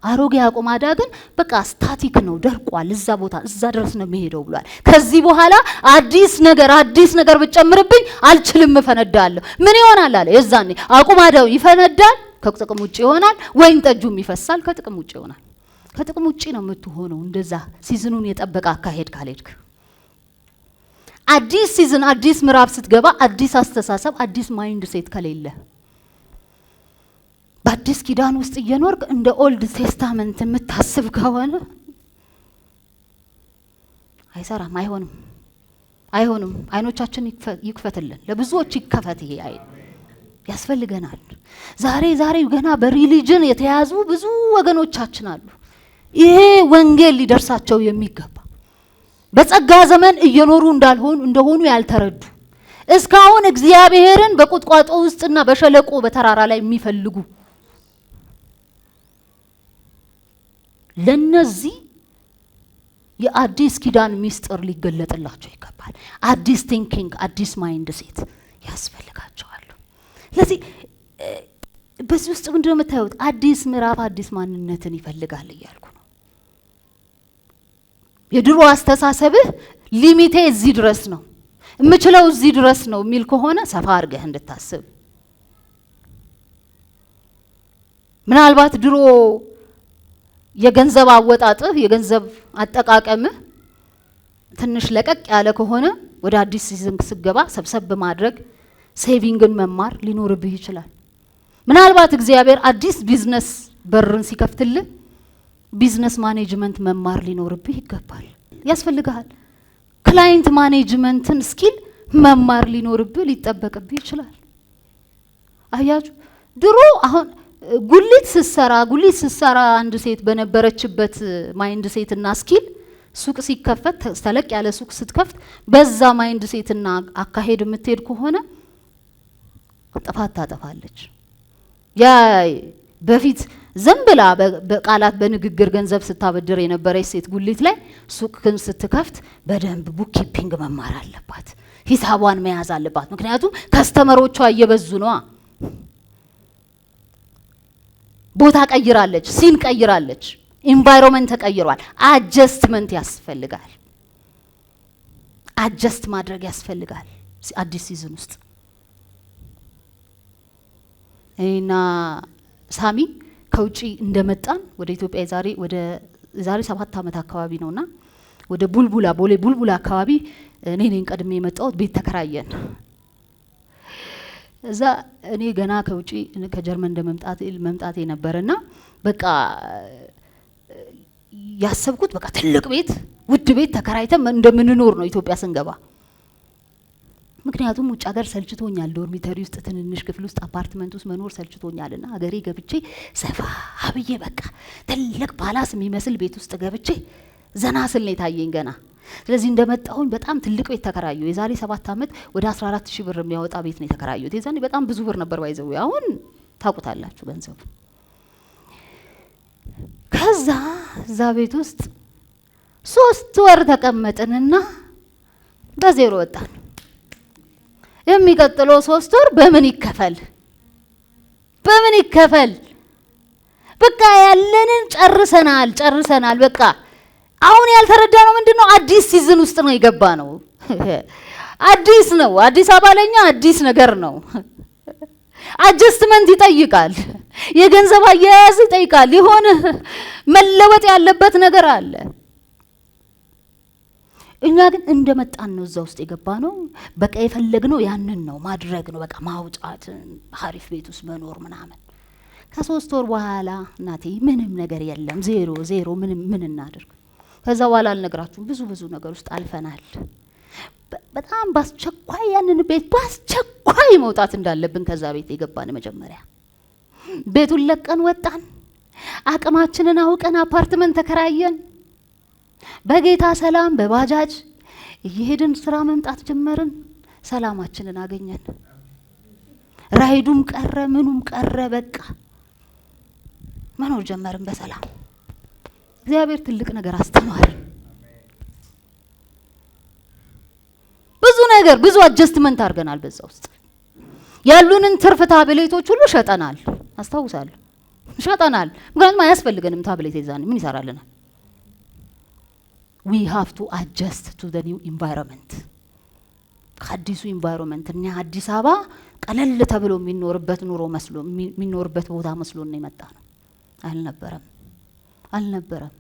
አሮጌ አቁማዳ ግን በቃ ስታቲክ ነው፣ ደርቋል። እዛ ቦታ እዛ ድረስ ነው የሚሄደው ብሏል። ከዚህ በኋላ አዲስ ነገር ብትጨምርብኝ አልችልም፣ እፈነዳለሁ። ምን ይሆናል አለ። የዛኔ አቁማዳው ይፈነዳል፣ ከጥቅም ውጭ ይሆናል። ወይን ጠጁም ይፈሳል፣ ከጥቅም ውጭ ይሆናል። ከጥቅም ውጪ ነው የምትሆነው እንደዛ ሲዝኑን የጠበቀ አካሄድ ካልሄድክ። አዲስ ሲዝን አዲስ ምዕራፍ ስትገባ አዲስ አስተሳሰብ አዲስ ማይንድ ሴት ከሌለ በአዲስ ኪዳን ውስጥ እየኖርክ እንደ ኦልድ ቴስታመንት የምታስብ ከሆነ አይሰራም፣ አይሆንም። አይኖቻችን ይክፈትልን፣ ለብዙዎች ይከፈት። ይሄ አይን ያስፈልገናል። ዛሬ ገና በሪሊጅን የተያዙ ብዙ ወገኖቻችን አሉ። ይሄ ወንጌል ሊደርሳቸው የሚገባ በጸጋ ዘመን እየኖሩ እንደሆኑ ያልተረዱ እስካሁን እግዚአብሔርን በቁጥቋጦ ውስጥና በሸለቆ በተራራ ላይ የሚፈልጉ ለነዚህ የአዲስ ኪዳን ሚስጥር ሊገለጥላቸው ይገባል። አዲስ ቲንኪንግ አዲስ ማይንድ ሴት ያስፈልጋቸዋል። ስለዚህ በዚህ ውስጥ ምንድነው የምታዩት? አዲስ ምዕራፍ አዲስ ማንነትን ይፈልጋል እያልኩ ነው። የድሮ አስተሳሰብህ ሊሚቴ እዚህ ድረስ ነው የምችለው እዚህ ድረስ ነው የሚል ከሆነ ሰፋ አድርገህ እንድታስብ። ምናልባት ድሮ የገንዘብ አወጣጥህ የገንዘብ አጠቃቀምህ ትንሽ ለቀቅ ያለ ከሆነ ወደ አዲስ ሲዝን ስገባ ሰብሰብ ማድረግ ሴቪንግን መማር ሊኖርብህ ይችላል። ምናልባት እግዚአብሔር አዲስ ቢዝነስ በርን ሲከፍትልህ ቢዝነስ ማኔጅመንት መማር ሊኖርብህ ይገባል፣ ያስፈልጋል። ክላይንት ማኔጅመንትን ስኪል መማር ሊኖርብህ ሊጠበቅብህ ይችላል። አያችሁ ድሮ አሁን ጉሊት ስትሰራ አንድ ሴት በነበረችበት ማይንድ ሴትና ስኪል ሱቅ ሲከፈት ተለቅ ያለ ሱቅ ስትከፍት በዛ ማይንድ ሴትና አካሄድ የምትሄድ ከሆነ ጥፋት ታጠፋለች። ያ በፊት ዘንብላ በቃላት በንግግር ገንዘብ ስታበድር የነበረች ሴት ጉሊት ላይ ሱቅን ስትከፍት በደንብ ቡክ ኪፒንግ መማር አለባት፣ ሂሳቧን መያዝ አለባት። ምክንያቱም ከስተመሮቿ እየበዙ ነው። ቦታ ቀይራለች፣ ሲን ቀይራለች፣ ኢንቫይሮንመንት ተቀይሯል። አጀስትመንት ያስፈልጋል፣ አጀስት ማድረግ ያስፈልጋል። አዲስ ሲዝን ውስጥ እና ሳሚ ከውጪ እንደመጣን ወደ ኢትዮጵያ የዛሬ 7 ዓመት አካባቢ ነውና ወደ ቦሌ ቡልቡላ አካባቢ እኔ ነኝ ቀድሜ የመጣሁት። ቤት ተከራየን። እዛ እኔ ገና ከውጪ ከጀርመን እንደመምጣቴ ነበርና በቃ ያሰብኩት በቃ ትልቅ ቤት ውድ ቤት ተከራይተን እንደምንኖር ነው ኢትዮጵያ ስንገባ። ምክንያቱም ውጭ ሀገር ሰልችቶኛል፣ ዶርሚተሪ ውስጥ ትንንሽ ክፍል ውስጥ አፓርትመንት ውስጥ መኖር ሰልችቶኛልና ሀገሬ ገብቼ ሰፋ ብዬ በቃ ትልቅ ፓላስ የሚመስል ቤት ውስጥ ገብቼ ዘና ስል ነው የታየኝ ገና። ስለዚህ እንደመጣሁኝ በጣም ትልቅ ቤት ተከራዩ። የዛሬ 7 ዓመት ወደ 14,000 ብር የሚያወጣ ቤት ነው የተከራዩት። የዛኔ በጣም ብዙ ብር ነበር ባይዘው፣ አሁን ታውቁታላችሁ ገንዘቡ። ከዛ እዛ ቤት ውስጥ 3 ወር ተቀመጥንና በዜሮ ወጣን። የሚቀጥለው 3 ወር በምን ይከፈል? በቃ ያለንን ጨርሰናል። በቃ አሁን ያልተረዳነው ምንድነው? አዲስ ሲዝን ውስጥ ነው የገባ ነው። አዲስ ነው። አዲስ አበባ ለኛ አዲስ ነገር ነው። አጀስትመንት ይጠይቃል፣ የገንዘብ አያያዝ ይጠይቃል፣ የሆነ መለወጥ ያለበት ነገር አለ። እኛ ግን እንደመጣን ነው እዛ ውስጥ የገባ ነው። በቃ የፈለግነው ያንን ነው ማድረግ ነው። በቃ ማውጣት፣ አሪፍ ቤት ውስጥ መኖር ምናምን። ከ3 ወር በኋላ እናቴ ምንም ነገር የለም፣ ዜሮ ምን እናድርግ? ከዛ በኋላ አልነግራችሁም፣ ብዙ ነገር ውስጥ አልፈናል። በጣም ባስቸኳይ ያንን ቤት ባስቸኳይ መውጣት እንዳለብን ከዛ ቤት የገባን መጀመሪያ ቤቱን ለቀን ወጣን። አቅማችንን አውቀን አፓርትመንት ተከራየን። በጌታ ሰላም በባጃጅ እየሄድን ስራ መምጣት ጀመርን። ሰላማችንን አገኘን። ራይዱም ቀረ፣ ምኑም ቀረ። በቃ መኖር ጀመርን በሰላም። እግዚአብሔር ትልቅ ነገር አስተማረን። ብዙ አጀስትመንት አድርገናል። በዛ ውስጥ ያሉንን ትርፍ ታብሌቶች ሁሉ ሸጠናል። አስታውሳለሁ፣ ሸጠናል። ምክንያቱም አያስፈልገንም ታብሌት። የዛኔ ምን ይሰራልናል? we have to adjust to the new environment። ከአዲሱ ኢንቫይሮንመንት እኛ አዲስ አበባ ቀለል ተብሎ የሚኖርበት ቦታ መስሎ ነው የመጣ ነው። አልነበረም። አልነበረም።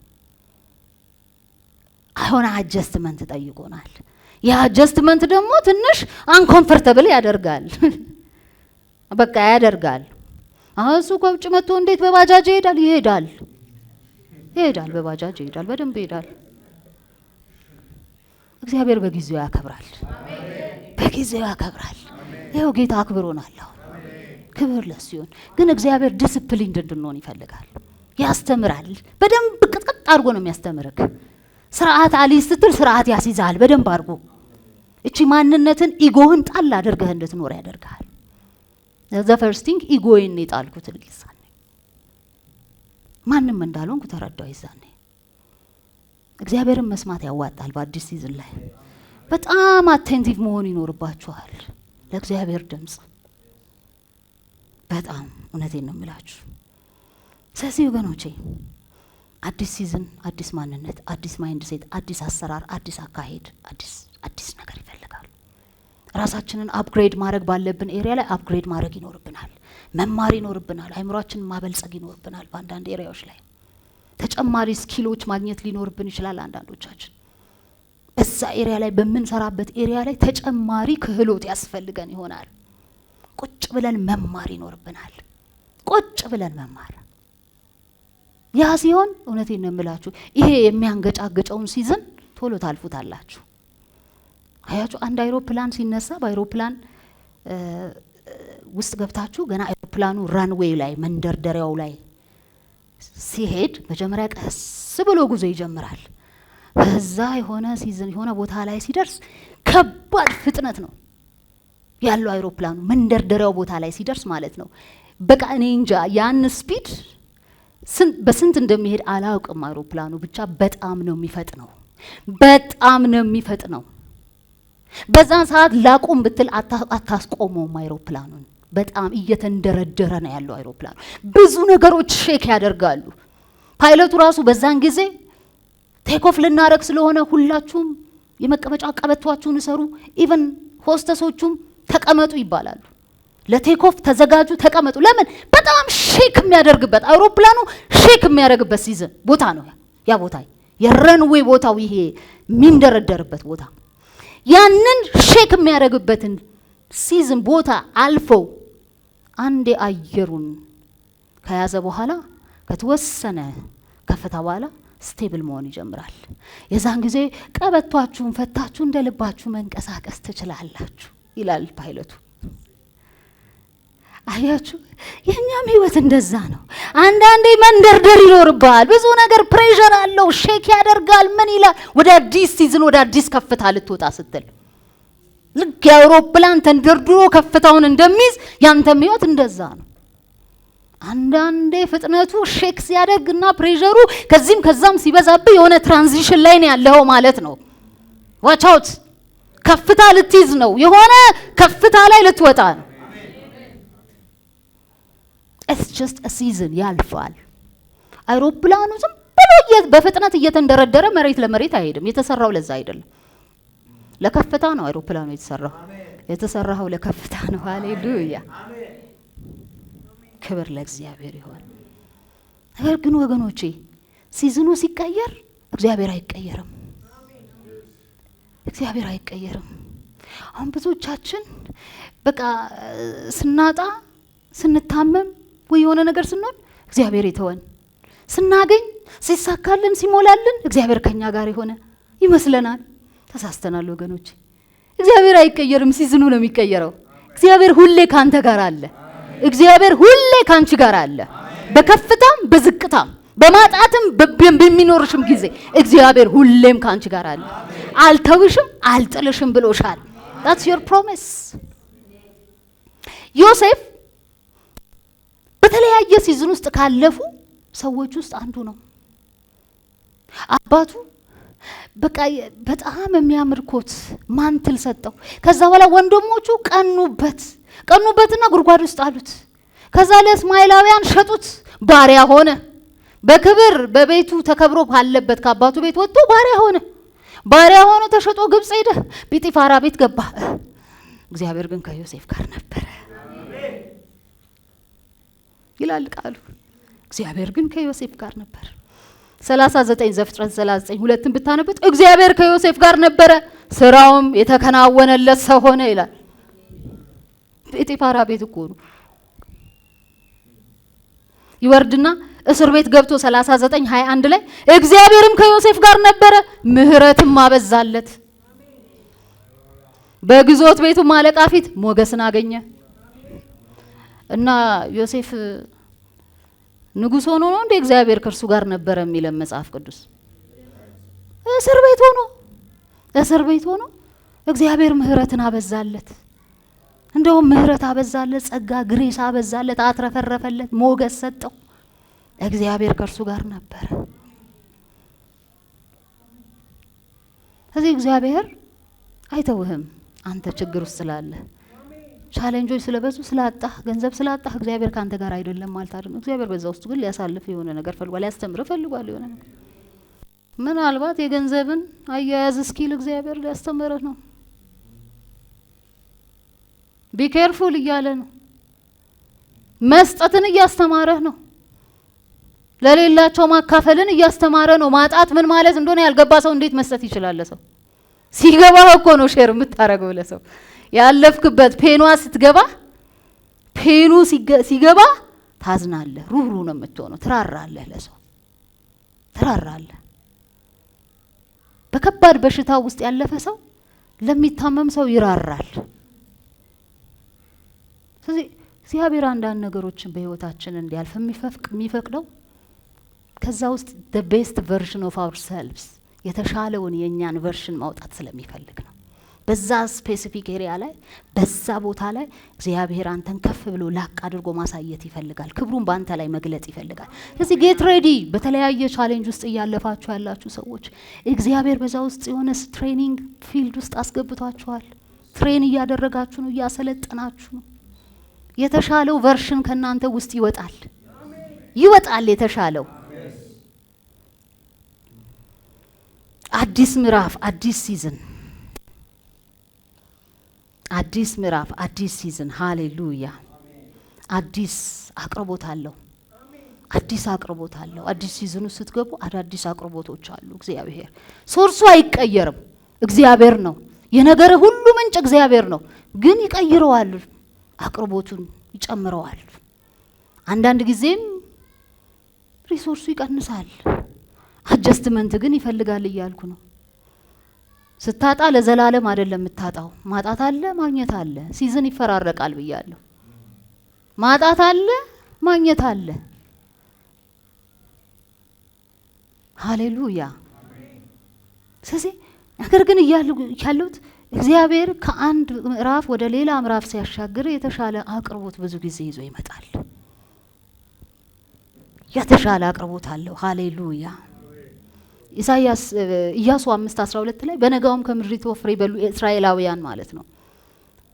አሁን አጀስትመንት ጠይቆናል። ያ አጀስትመንት ደግሞ ትንሽ አንኮምፎርታብል ያደርጋል። በቃ ያደርጋል። እሱ ከውጭ መጥቶ እንዴት በባጃጅ ይሄዳል? ይሄዳል፣ በባጃጅ ይሄዳል፣ በደንብ ይሄዳል። እግዚአብሔር በጊዜው ያከብራል፣ በጊዜው ያከብራል። ይኸው ጌታ አክብሮናል። ክብር ለሱ ይሁን። ግን እግዚአብሔር ዲሲፕሊን እንድንሆን ይፈልጋል። ያስተምራል። በደንብ ቅጥቅጥ አድርጎ ነው የሚያስተምርክ። ስርዓት አልይዝ ስትል ስርዓት ያስይዛል በደንብ አድርጎ። እቺ ማንነትን ኢጎህን ጣል አድርገህ እንድትኖር ያደርጋል። ዘ ፈርስት ቲንግ ኢጎዬን ነው የጣልኩት ልጊሳኔ ማንም እንዳልሆንኩ ተረዳው። ይዛኔ እግዚአብሔርን መስማት ያዋጣል። በአዲስ ሲዝን ላይ በጣም አቴንቲቭ መሆን ይኖርባችኋል ለእግዚአብሔር ድምጽ። በጣም እውነቴን ነው የምላችሁ። ስለዚህ ወገኖቼ አዲስ ሲዝን፣ አዲስ ማንነት፣ አዲስ ማይንድ ሴት፣ አዲስ አሰራር፣ አዲስ አካሄድ፣ አዲስ ነገር ይፈልጋል። ራሳችንን አፕግሬድ ማድረግ ባለብን ኤሪያ ላይ አፕግሬድ ማድረግ ይኖርብናል። መማር ይኖርብናል። አይምሮአችንን ማበልጸግ ይኖርብናል። በአንዳንድ ኤሪያዎች ላይ ተጨማሪ ስኪሎች ማግኘት ሊኖርብን ይችላል። አንዳንዶቻችን እዛ ኤሪያ ላይ በምንሰራበት ኤሪያ ላይ ተጨማሪ ክህሎት ያስፈልገን ይሆናል። ቁጭ ብለን መማር ይኖርብናል። ቁጭ ብለን መማር። ያ ሲሆን እውነቴን ነው የምላችሁ ይሄ የሚያንገጫገጨውን ሲዝን ቶሎ ታልፉታላችሁ። አያችሁ አንድ አይሮፕላን ሲነሳ በአይሮፕላን ውስጥ ገብታችሁ ገና አይሮፕላኑ ራንዌይ ላይ መንደርደሪያው ላይ ሲሄድ መጀመሪያ ቀስ ብሎ ጉዞ ይጀምራል። ከዛ የሆነ ሲዝን የሆነ ቦታ ላይ ሲደርስ ከባድ ፍጥነት ነው ያለው አይሮፕላኑ መንደርደሪያው ቦታ ላይ ሲደርስ ማለት ነው። በቃ እኔ እንጃ ያን ስፒድ በስንት እንደሚሄድ አላውቅም። አይሮፕላኑ ብቻ በጣም ነው የሚፈጥነው፣ በጣም ነው የሚፈጥነው። በዛን ሰዓት ላቁም ብትል አታስቆመውም አይሮፕላኑን። በጣም እየተንደረደረ ነው ያለው አይሮፕላኑ። ብዙ ነገሮች ሼክ ያደርጋሉ። ፓይለቱ ራሱ በዛን ጊዜ ቴክኦፍ ልናረግ ስለሆነ ሁላችሁም የመቀመጫ ቀበቷችሁን ሰሩ፣ ኢቭን ሆስተሶቹም ተቀመጡ ይባላሉ። ለቴክኦፍ ተዘጋጁ፣ ተቀመጡ። ለምን? በጣም ሼክ የሚያደርግበት አይሮፕላኑ ሼክ የሚያደርግበት ሲዝን ቦታ ነው ያ ቦታ፣ የረንዌይ ቦታው ይሄ የሚንደረደርበት ቦታ። ያንን ሼክ የሚያደርግበትን ሲዝን ቦታ አልፈው አንዴ አየሩን ከያዘ በኋላ ከተወሰነ ከፍታ በኋላ ስቴብል መሆን ይጀምራል። የዛን ጊዜ ቀበቷችሁን ፈታችሁ እንደልባችሁ መንቀሳቀስ ትችላላችሁ ይላል ፓይለቱ። አያችሁ የኛም ህይወት እንደዛ ነው። አንዳንዴ መንደርደር ይኖርባል። ብዙ ነገር ፕሬሸር አለው፣ ሼክ ያደርጋል። ምን ይላል? ወደ አዲስ ሲዝን ወደ አዲስ ከፍታ ልትወጣ ስትል ልክ የአውሮፕላን ተንደርድሮ ከፍታውን እንደሚይዝ ያንተም ህይወት እንደዛ ነው። አንዳንዴ ፍጥነቱ ሼክ ሲያደርግና ፕሬሸሩ ከዚህም ከዛም ሲበዛብህ የሆነ ትራንዚሽን ላይ ነው ያለው ማለት ነው። ዋች አውት። ከፍታ ልትይዝ ነው፣ የሆነ ከፍታ ላይ ልትወጣ ነው። It's just a season ያልፋል። አይሮፕላኑ ዝም ብሎ በፍጥነት እየተንደረደረ መሬት ለመሬት አይሄድም። የተሰራው ለዛ አይደለም፣ ለከፍታ ነው አይሮፕላኑ የተሰራው። የተሰራው ለከፍታ ነው። ሃሌሉያ ክብር ለእግዚአብሔር ይሁን። ነገር ግን ወገኖቼ ሲዝኑ ሲቀየር እግዚአብሔር አይቀየርም። እግዚአብሔር አይቀየርም። አሁን ብዙዎቻችን በቃ ስናጣ ስንታመም ወይ የሆነ ነገር ስንሆን እግዚአብሔር ይተወን፣ ስናገኝ ሲሳካልን ሲሞላልን እግዚአብሔር ከኛ ጋር የሆነ ይመስለናል። ተሳስተናል ወገኖች። እግዚአብሔር አይቀየርም፣ ሲዝኑ ነው የሚቀየረው። እግዚአብሔር ሁሌ ካንተ ጋር አለ። እግዚአብሔር ሁሌ ካንቺ ጋር አለ። በከፍታም በዝቅታም በማጣትም በሚኖርሽም ጊዜ እግዚአብሔር ሁሌም ካንቺ ጋር አለ። አልተውሽም አልጥልሽም ብሎሻል። that's your promise። ዮሴፍ በተለያየ ሲዝን ውስጥ ካለፉ ሰዎች ውስጥ አንዱ ነው። አባቱ በቃ በጣም የሚያምር ኮት ማንትል ሰጠው። ከዛ በኋላ ወንድሞቹ ቀኑበትና ጉድጓድ ውስጥ አሉት። ከዛ ለእስማኤላውያን ሸጡት፣ ባሪያ ሆነ። በክብር በቤቱ ተከብሮ ባለበት ከአባቱ ቤት ወጥቶ ባሪያ ሆነ ተሸጦ ግብጽ ሄደ። ጲጢፋራ ቤት ገባ። እግዚአብሔር ግን ከዮሴፍ ጋር ነበረ ይላል ቃሉ። እግዚአብሔር ግን ከዮሴፍ ጋር ነበር። 39 ዘፍጥረት 39 ሁለትን ብታነቡት እግዚአብሔር ከዮሴፍ ጋር ነበረ፣ ስራውም የተከናወነለት ሰው ሆነ ይላል። ጴጢፋራ ቤት እኮ ነው። ይወርድና እስር ቤት ገብቶ 39:21 ላይ እግዚአብሔርም ከዮሴፍ ጋር ነበረ፣ ምህረትም አበዛለት፣ በግዞት ቤቱ አለቃ ፊት ሞገስን አገኘ። እና ዮሴፍ ንጉስ ሆኖ ነው እንደ እግዚአብሔር ከእርሱ ጋር ነበረ የሚለው መጽሐፍ ቅዱስ። እስር ቤት ሆኖ እግዚአብሔር ምህረትን አበዛለት። እንደውም ምህረት አበዛለት፣ ጸጋ ግሬስ አበዛለት፣ አትረፈረፈለት፣ ሞገስ ሰጠው። እግዚአብሔር ከእርሱ ጋር ነበረ። ስለዚህ እግዚአብሔር አይተውህም። አንተ ችግር ውስጥ ስላለ ቻሌንጆች ስለበዙ ስላጣህ ገንዘብ ስላጣህ እግዚአብሔር ካንተ ጋር አይደለም ማለት አይደለም። እግዚአብሔር በዛ ውስጥ ግን ሊያሳልፍ የሆነ ነገር ፈልጓል፣ ሊያስተምር ፈልጓል የሆነ ነገር። ምናልባት የገንዘብን አያያዝ ስኪል እግዚአብሔር ሊያስተምርህ ነው። ቢ ኬርፉል እያለ ነው። መስጠትን እያስተማረህ ነው። ለሌላቸው ማካፈልን እያስተማረ ነው። ማጣት ምን ማለት እንደሆነ ያልገባ ሰው እንዴት መስጠት ይችላል? ሰው ሲገባህ እኮ ነው ሼር የምታረገው ለሰው። ያለፍክበት ፔኗ ስትገባ ፔኑ ሲገባ ታዝናለህ፣ ሩህሩህ ነው የምትሆነው፣ ትራራለህ፣ ለሰው ትራራለህ። በከባድ በሽታ ውስጥ ያለፈ ሰው ለሚታመም ሰው ይራራል። ስለዚህ እግዚአብሔር አንዳንድ ነገሮችን በህይወታችን እንዲያልፍ የሚፈቅደው ከዛ ውስጥ the best version of ourselves የተሻለውን የኛን ቨርሽን ማውጣት ስለሚፈልግ ነው። በዛ ስፔሲፊክ ኤሪያ ላይ በዛ ቦታ ላይ እግዚአብሔር አንተን ከፍ ብሎ ላቅ አድርጎ ማሳየት ይፈልጋል። ክብሩን በአንተ ላይ መግለጽ ይፈልጋል። ስለዚህ ጌት ሬዲ። በተለያየ ቻሌንጅ ውስጥ እያለፋችሁ ያላችሁ ሰዎች እግዚአብሔር በዛ ውስጥ የሆነ ትሬኒንግ ፊልድ ውስጥ አስገብቷችኋል። ትሬን እያደረጋችሁ ነው፣ እያሰለጠናችሁ ነው። የተሻለው ቨርሽን ከናንተ ውስጥ ይወጣል የተሻለው። አዲስ ምዕራፍ፣ አዲስ ሲዝን፣ አዲስ ምዕራፍ፣ አዲስ ሲዝን። ሃሌሉያ! አዲስ አቅርቦት አለው። አዲስ ሲዝኑ ስትገቡ አዳዲስ አቅርቦቶች አሉ። እግዚአብሔር ሶርሱ አይቀየርም፣ እግዚአብሔር ነው። የነገር ሁሉ ምንጭ እግዚአብሔር ነው፣ ግን ይቀይረዋል፣ አቅርቦቱን ይጨምረዋል። አንዳንድ ጊዜም ሪሶርሱ ይቀንሳል። አጀስትመንት ግን ይፈልጋል እያልኩ ነው። ስታጣ ለዘላለም አይደለም የምታጣው። ማጣት አለ፣ ማግኘት አለ። ሲዝን ይፈራረቃል ብያለሁ። ማጣት አለ፣ ማግኘት አለ። ሃሌሉያ! ስለዚህ ነገር ግን ያሉት እግዚአብሔር ከአንድ ምዕራፍ ወደ ሌላ ምዕራፍ ሲያሻግር የተሻለ አቅርቦት ብዙ ጊዜ ይዞ ይመጣል። የተሻለ አቅርቦት አለው። ሃሌሉያ! ኢያሱ 5:12 ላይ በነጋውም ከምድሪቱ ፍሬ በሉ እስራኤላውያን ማለት ነው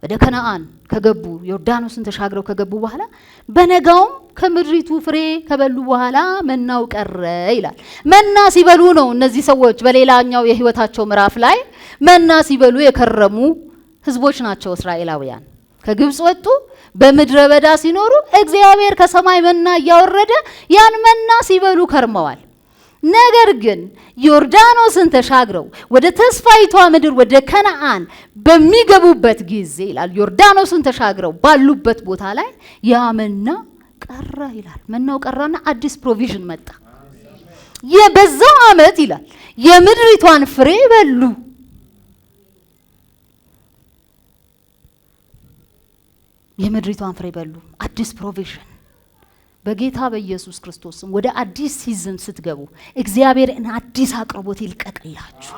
ወደ ከነአን ከገቡ ዮርዳኖስን ተሻግረው ከገቡ በኋላ በነጋውም ከምድሪቱ ፍሬ ከበሉ በኋላ መናው ቀረ ይላል። መና ሲበሉ ነው እነዚህ ሰዎች በሌላኛው የህይወታቸው ምዕራፍ ላይ መና ሲበሉ የከረሙ ህዝቦች ናቸው እስራኤላውያን። ከግብጽ ወጡ፣ በምድረ በዳ ሲኖሩ እግዚአብሔር ከሰማይ መና እያወረደ ያን መና ሲበሉ ከርመዋል። ነገር ግን ዮርዳኖስን ተሻግረው ወደ ተስፋይቷ ምድር ወደ ከነአን በሚገቡበት ጊዜ ይላል ዮርዳኖስን ተሻግረው ባሉበት ቦታ ላይ ያ መና ቀረ ይላል። መናው ቀረና አዲስ ፕሮቪዥን መጣ። የበዛው ዓመት ይላል የምድሪቷን ፍሬ በሉ። የምድሪቷን ፍሬ በሉ። አዲስ ፕሮቪዥን በጌታ በኢየሱስ ክርስቶስም ወደ አዲስ ሲዝን ስትገቡ እግዚአብሔር አዲስ አቅርቦት ይልቀቅላችሁ።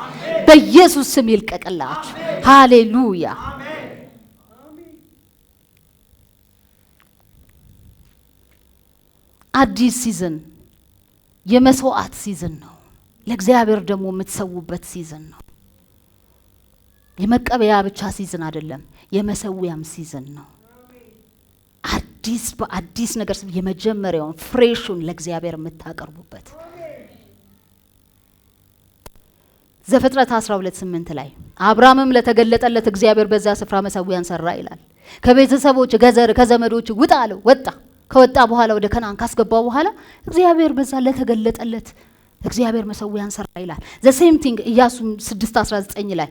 በኢየሱስ ስም ይልቀቅላችሁ። ሃሌሉያ! አዲስ ሲዝን የመስዋዕት ሲዝን ነው። ለእግዚአብሔር ደግሞ የምትሰውበት ሲዝን ነው። የመቀበያ ብቻ ሲዝን አይደለም፣ የመሰዊያም ሲዝን ነው። በአዲስ ነገር የመጀመሪያውን ፍሬሹን ለእግዚአብሔር የምታቀርቡበት። ዘፍጥረት 12:8 ላይ አብርሃምም ለተገለጠለት እግዚአብሔር በዛ ስፍራ መሰዊያን ሰራ ይላል። ከቤተሰቦች ከዘመዶች ውጣ አለው። ወጣ። ከወጣ በኋላ ወደ ከነአን ካስገባው በኋላ እግዚአብሔር በዛ ለተገለጠለት እግዚአብሔር መሰዊያን ሰራ ይላል። ዘ ሴም ቲንግ ኢያሱ 6:19 ላይ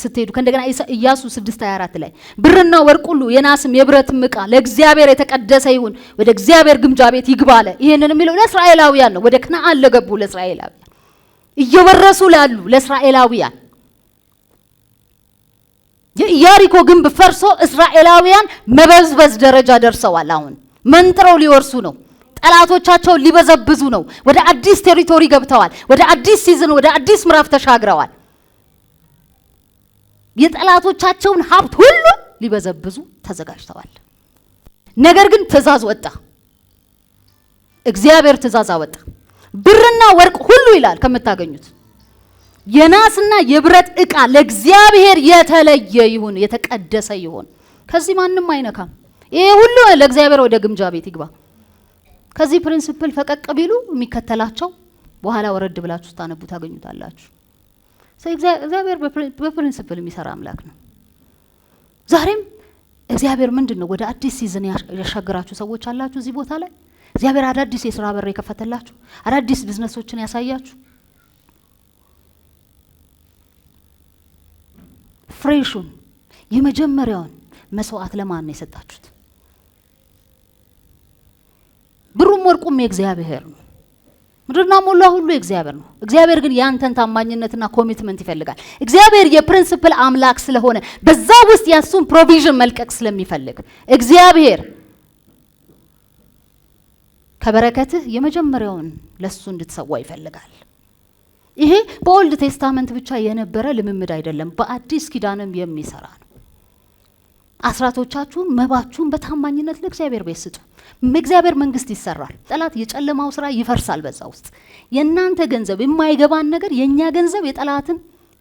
ስትሄዱ ከእንደገና ኢያሱ 6:24 ላይ ብርና ወርቅ ሁሉ የናስም የብረትም ዕቃ ለእግዚአብሔር የተቀደሰ ይሁን ወደ እግዚአብሔር ግምጃ ቤት ይግባ አለ። ይሄንን የሚለው ለእስራኤላውያን ነው። ወደ ከነዓን ለገቡ ለእስራኤላውያን እየወረሱ ላሉ ለእስራኤላውያን የኢያሪኮ ግንብ ፈርሶ እስራኤላውያን መበዝበዝ ደረጃ ደርሰዋል። አሁን መንጥረው ሊወርሱ ነው። ጠላቶቻቸውን ሊበዘብዙ ነው። ወደ አዲስ ቴሪቶሪ ገብተዋል። ወደ አዲስ ሲዝን ወደ አዲስ ምዕራፍ ተሻግረዋል። የጠላቶቻቸውን ሀብት ሁሉ ሊበዘብዙ ተዘጋጅተዋል። ነገር ግን ትእዛዝ ወጣ። እግዚአብሔር ትእዛዝ አወጣ። ብርና ወርቅ ሁሉ ይላል ከምታገኙት የናስና የብረት ዕቃ ለእግዚአብሔር የተለየ ይሁን የተቀደሰ ይሁን። ከዚህ ማንም አይነካም። ይሄ ሁሉ ለእግዚአብሔር ወደ ግምጃ ቤት ይግባ። ከዚህ ፕሪንሲፕል ፈቀቅ ቢሉ የሚከተላቸው በኋላ ወረድ ብላችሁ ታነቡ ታገኙታላችሁ። እግዚአብሔር በፕሪንሲፕል የሚሰራ አምላክ ነው። ዛሬም እግዚአብሔር ምንድነው ወደ አዲስ ሲዝን ያሻገራችሁ ሰዎች አላችሁ። እዚህ ቦታ ላይ እግዚአብሔር አዳዲስ የሥራ በር የከፈተላችሁ፣ አዳዲስ ቢዝነሶችን ያሳያችሁ፣ ፍሬሹን የመጀመሪያውን መስዋዕት ለማን ነው የሰጣችሁት? ብሩም ወርቁም የእግዚአብሔር ነው። ምድርና ሞላ ሁሉ የእግዚአብሔር ነው። እግዚአብሔር ግን ያንተን ታማኝነትና ኮሚትመንት ይፈልጋል። እግዚአብሔር የፕሪንሲፕል አምላክ ስለሆነ በዛ ውስጥ ያሱን ፕሮቪዥን መልቀቅ ስለሚፈልግ እግዚአብሔር ከበረከትህ የመጀመሪያውን ለሱ እንድትሰዋ ይፈልጋል። ይሄ በኦልድ ቴስታመንት ብቻ የነበረ ልምምድ አይደለም፣ በአዲስ ኪዳንም የሚሰራ ነው። አስራቶቻችሁን መባችሁን በታማኝነት ለእግዚአብሔር ቤት ስጡ። እግዚአብሔር መንግስት ይሰራል። ጠላት የጨለማው ስራ ይፈርሳል። በዛ ውስጥ የናንተ ገንዘብ የማይገባን ነገር የኛ ገንዘብ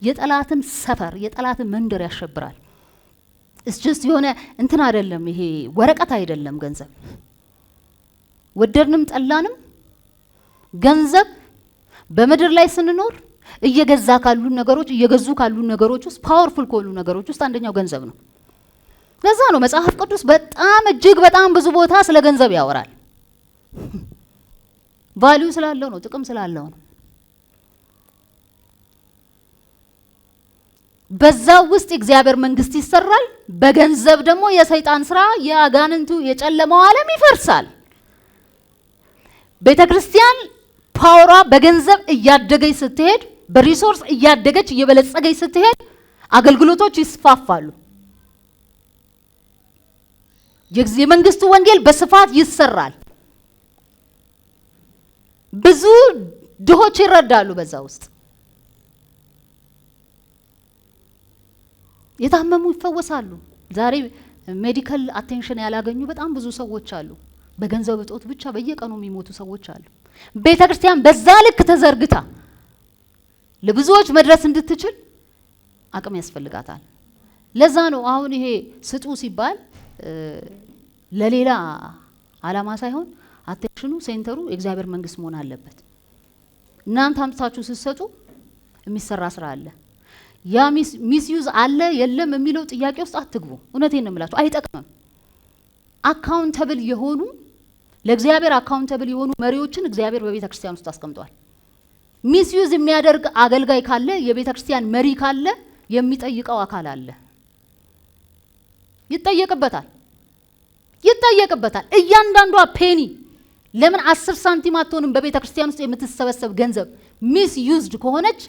የጠላትን ሰፈር የጠላትን መንደር ያሸብራል። እስ ጀስት የሆነ እንትን አይደለም። ይሄ ወረቀት አይደለም። ገንዘብ ወደድንም ጠላንም ገንዘብ በመድር ላይ ስንኖር እየገዙ ካሉ ነገሮች ውስጥ ፓወርፉል ከሆኑ ነገሮች ውስጥ አንደኛው ገንዘብ ነው። ለዛ ነው መጽሐፍ ቅዱስ በጣም እጅግ በጣም ብዙ ቦታ ስለ ገንዘብ ያወራል። ቫልዩ ስላለው ነው፣ ጥቅም ስላለው ነው። በዛ ውስጥ እግዚአብሔር መንግስት ይሰራል። በገንዘብ ደግሞ የሰይጣን ስራ የአጋንንቱ የጨለማው ዓለም ይፈርሳል። ቤተክርስቲያን ፓወሯ በገንዘብ እያደገች ስትሄድ፣ በሪሶርስ እያደገች እየበለጸገች ስትሄድ አገልግሎቶች ይስፋፋሉ። የመንግስቱ ወንጌል በስፋት ይሰራል። ብዙ ድሆች ይረዳሉ። በዛ ውስጥ የታመሙ ይፈወሳሉ። ዛሬ ሜዲካል አቴንሽን ያላገኙ በጣም ብዙ ሰዎች አሉ። በገንዘብ እጦት ብቻ በየቀኑ የሚሞቱ ሰዎች አሉ። ቤተክርስቲያን በዛ ልክ ተዘርግታ ለብዙዎች መድረስ እንድትችል አቅም ያስፈልጋታል። ለዛ ነው አሁን ይሄ ስጡ ሲባል ለሌላ ዓላማ ሳይሆን አቴንሽኑ ሴንተሩ የእግዚአብሔር መንግስት መሆን አለበት። እናንተ አምጥታችሁ ስትሰጡ የሚሰራ ስራ አለ። ያ ሚስዩዝ አለ የለም የሚለው ጥያቄ ውስጥ አትግቡ። እውነቴን ነው የምላችሁ፣ አይጠቅምም። አካውንተብል የሆኑ ለእግዚአብሔር አካውንተብል የሆኑ መሪዎችን እግዚአብሔር በቤተ ክርስቲያን ውስጥ አስቀምጧል። ሚስዩዝ የሚያደርግ አገልጋይ ካለ፣ የቤተ ክርስቲያን መሪ ካለ የሚጠይቀው አካል አለ። ይጠየቅበታል። እያንዳንዷ ፔኒ ለምን 10 ሳንቲም አትሆንም? በቤተ ክርስቲያን ውስጥ የምትሰበሰብ ገንዘብ ሚስ ዩዝድ ከሆነች